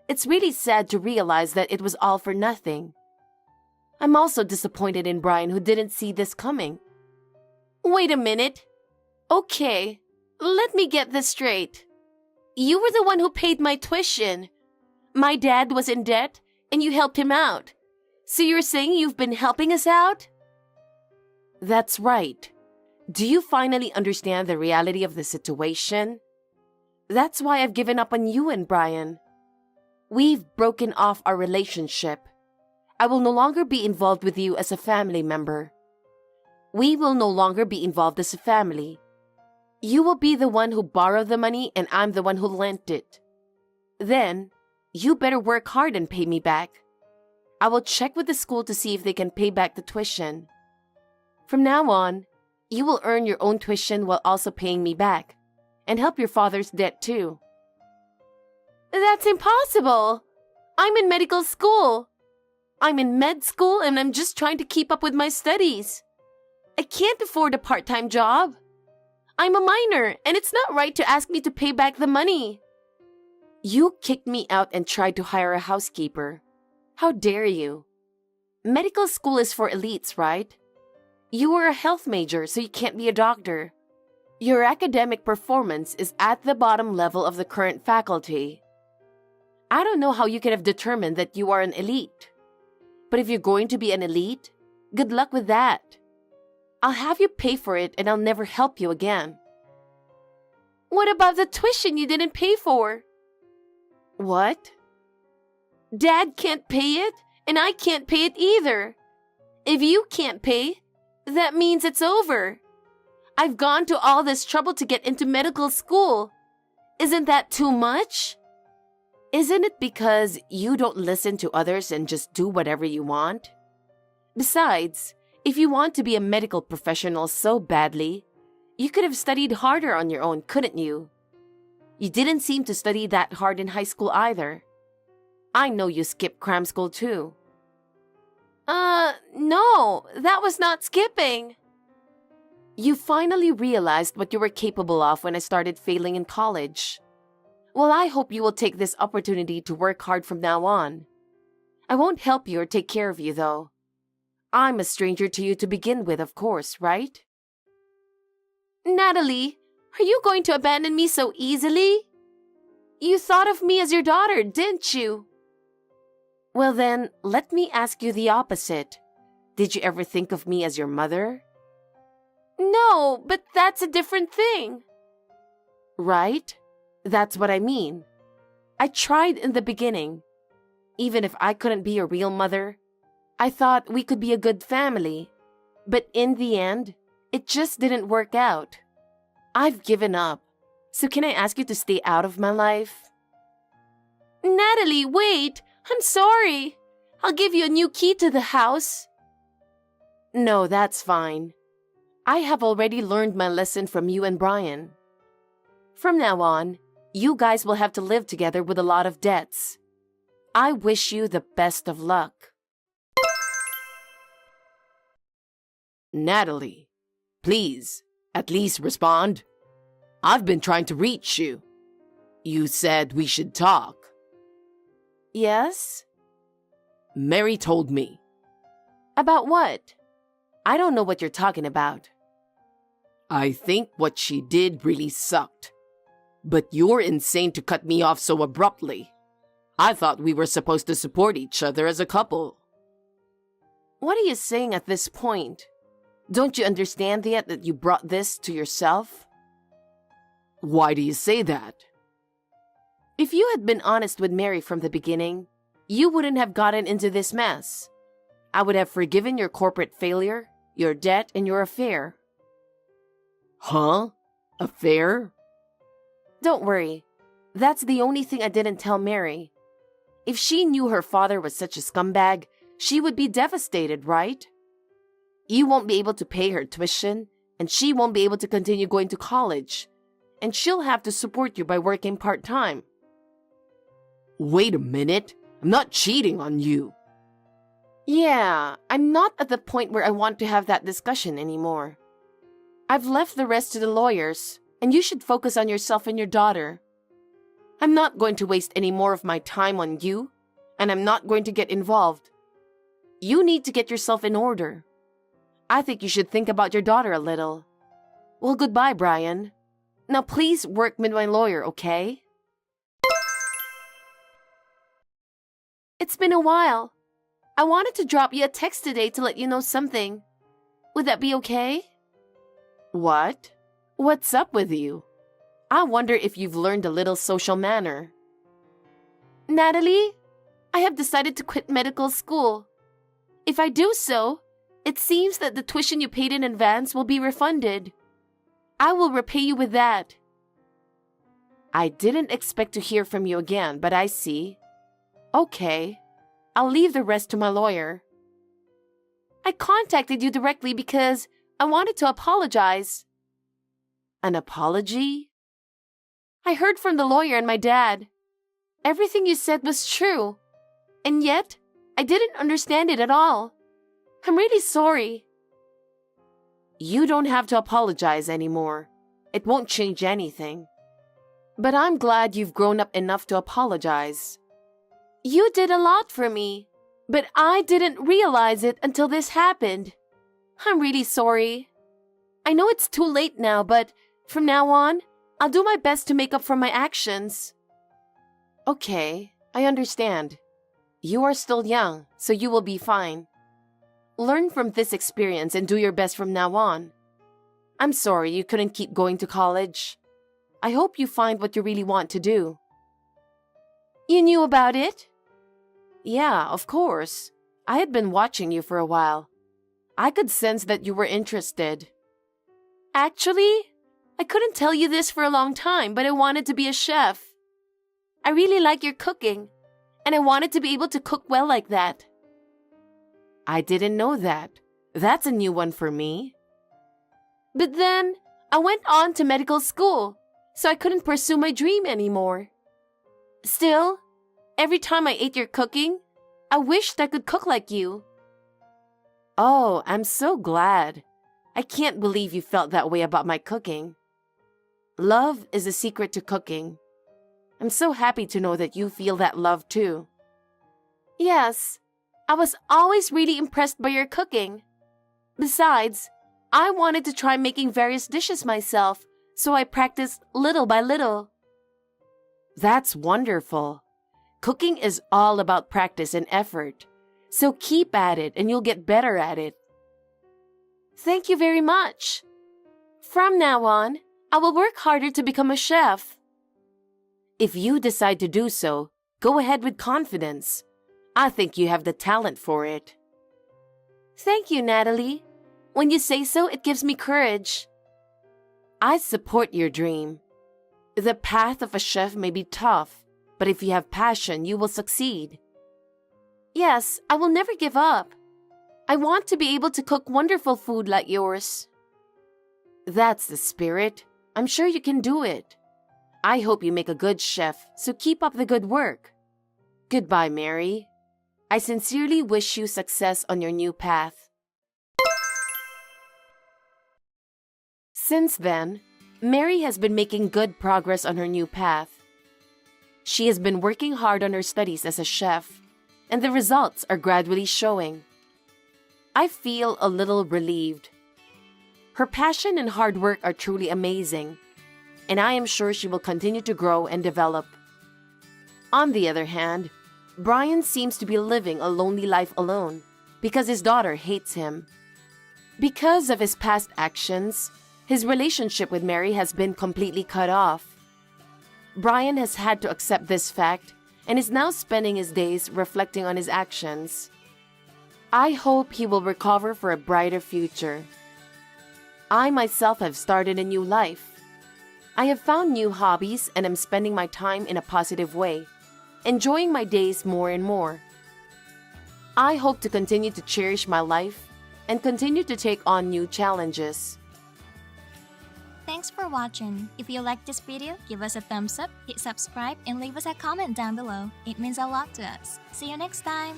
It's really sad to realize that it was all for nothing. I'm also disappointed in Brian, who didn't see this coming. Wait a minute. Okay, let me get this straight. You were the one who paid my tuition. My dad was in debt, and you helped him out. So you're saying you've been helping us out? That's right. Do you finally understand the reality of the situation? That's why I've given up on you and Brian. We've broken off our relationship. I will no longer be involved with you as a family member. We will no longer be involved as a family. You will be the one who borrowed the money and I'm the one who lent it. Then, you better work hard and pay me back. I will check with the school to see if they can pay back the tuition. From now on, you will earn your own tuition while also paying me back, and help your father's debt too. That's impossible! I'm in medical school. I'm in med school and I'm just trying to keep up with my studies. I can't afford a part-time job. I'm a minor and it's not right to ask me to pay back the money. You kicked me out and tried to hire a housekeeper. How dare you? Medical school is for elites, right? You are a health major, so you can't be a doctor. Your academic performance is at the bottom level of the current faculty. I don't know how you could have determined that you are an elite. But if you're going to be an elite, good luck with that. I'll have you pay for it and I'll never help you again. What about the tuition you didn't pay for? What? Dad can't pay it, and I can't pay it either. If you can't pay, that means it's over. I've gone to all this trouble to get into medical school. Isn't that too much? Isn't it because you don't listen to others and just do whatever you want? Besides, if you want to be a medical professional so badly, you could have studied harder on your own, couldn't you? You didn't seem to study that hard in high school either. I know you skipped cram school too. No, that was not skipping. You finally realized what you were capable of when I started failing in college. Well, I hope you will take this opportunity to work hard from now on. I won't help you or take care of you, though. I'm a stranger to you to begin with, of course, right? Natalie, are you going to abandon me so easily? You thought of me as your daughter, didn't you? Well then, let me ask you the opposite. Did you ever think of me as your mother? No, but that's a different thing. Right? That's what I mean. I tried in the beginning. Even if I couldn't be a real mother, I thought we could be a good family. But in the end, it just didn't work out. I've given up. So can I ask you to stay out of my life? Natalie, wait! I'm sorry. I'll give you a new key to the house. No, that's fine. I have already learned my lesson from you and Brian. From now on, you guys will have to live together with a lot of debts. I wish you the best of luck. Natalie, please, at least respond. I've been trying to reach you. You said we should talk. Yes? Mary told me. About what? I don't know what you're talking about. I think what she did really sucked. But you're insane to cut me off so abruptly. I thought we were supposed to support each other as a couple. What are you saying at this point? Don't you understand yet that you brought this to yourself? Why do you say that? If you had been honest with Mary from the beginning, you wouldn't have gotten into this mess. I would have forgiven your corporate failure, your debt, and your affair. Huh? Affair? Don't worry. That's the only thing I didn't tell Mary. If she knew her father was such a scumbag, she would be devastated, right? You won't be able to pay her tuition, and she won't be able to continue going to college, and she'll have to support you by working part-time. Wait a minute. I'm not cheating on you. Yeah, I'm not at the point where I want to have that discussion anymore. I've left the rest to the lawyers, and you should focus on yourself and your daughter. I'm not going to waste any more of my time on you, and I'm not going to get involved. You need to get yourself in order. I think you should think about your daughter a little. Well, goodbye, Brian. Now please work with my lawyer, okay? It's been a while. I wanted to drop you a text today to let you know something. Would that be okay? What? What's up with you? I wonder if you've learned a little social manner. Natalie, I have decided to quit medical school. If I do so, it seems that the tuition you paid in advance will be refunded. I will repay you with that. I didn't expect to hear from you again, but I see. Okay, I'll leave the rest to my lawyer. I contacted you directly because I wanted to apologize. An apology? I heard from the lawyer and my dad. Everything you said was true, and yet I didn't understand it at all. I'm really sorry. You don't have to apologize anymore. It won't change anything. But I'm glad you've grown up enough to apologize. You did a lot for me, but I didn't realize it until this happened. I'm really sorry. I know it's too late now, but from now on, I'll do my best to make up for my actions. Okay, I understand. You are still young, so you will be fine. Learn from this experience and do your best from now on. I'm sorry you couldn't keep going to college. I hope you find what you really want to do. You knew about it? Yeah, of course. I had been watching you for a while. I could sense that you were interested. Actually, I couldn't tell you this for a long time, but I wanted to be a chef. I really like your cooking, and I wanted to be able to cook well like that. I didn't know that. That's a new one for me. But then, I went on to medical school, so I couldn't pursue my dream anymore. Still, every time I ate your cooking, I wished I could cook like you. Oh, I'm so glad. I can't believe you felt that way about my cooking. Love is the secret to cooking. I'm so happy to know that you feel that love too. Yes, I was always really impressed by your cooking. Besides, I wanted to try making various dishes myself, so I practiced little by little. That's wonderful. Cooking is all about practice and effort, so keep at it and you'll get better at it. Thank you very much. From now on, I will work harder to become a chef. If you decide to do so, go ahead with confidence. I think you have the talent for it. Thank you, Natalie. When you say so, it gives me courage. I support your dream. The path of a chef may be tough, but if you have passion, you will succeed. Yes, I will never give up. I want to be able to cook wonderful food like yours. That's the spirit. I'm sure you can do it. I hope you make a good chef, so keep up the good work. Goodbye, Mary. I sincerely wish you success on your new path. Since then, Mary has been making good progress on her new path. She has been working hard on her studies as a chef, and the results are gradually showing. I feel a little relieved. Her passion and hard work are truly amazing, and I am sure she will continue to grow and develop. On the other hand, Brian seems to be living a lonely life alone because his daughter hates him. Because of his past actions, his relationship with Mary has been completely cut off. Brian has had to accept this fact and is now spending his days reflecting on his actions. I hope he will recover for a brighter future. I myself have started a new life. I have found new hobbies and am spending my time in a positive way, enjoying my days more and more. I hope to continue to cherish my life and continue to take on new challenges. Thanks for watching. If you liked this video, give us a thumbs up, hit subscribe, and leave us a comment down below. It means a lot to us. See you next time!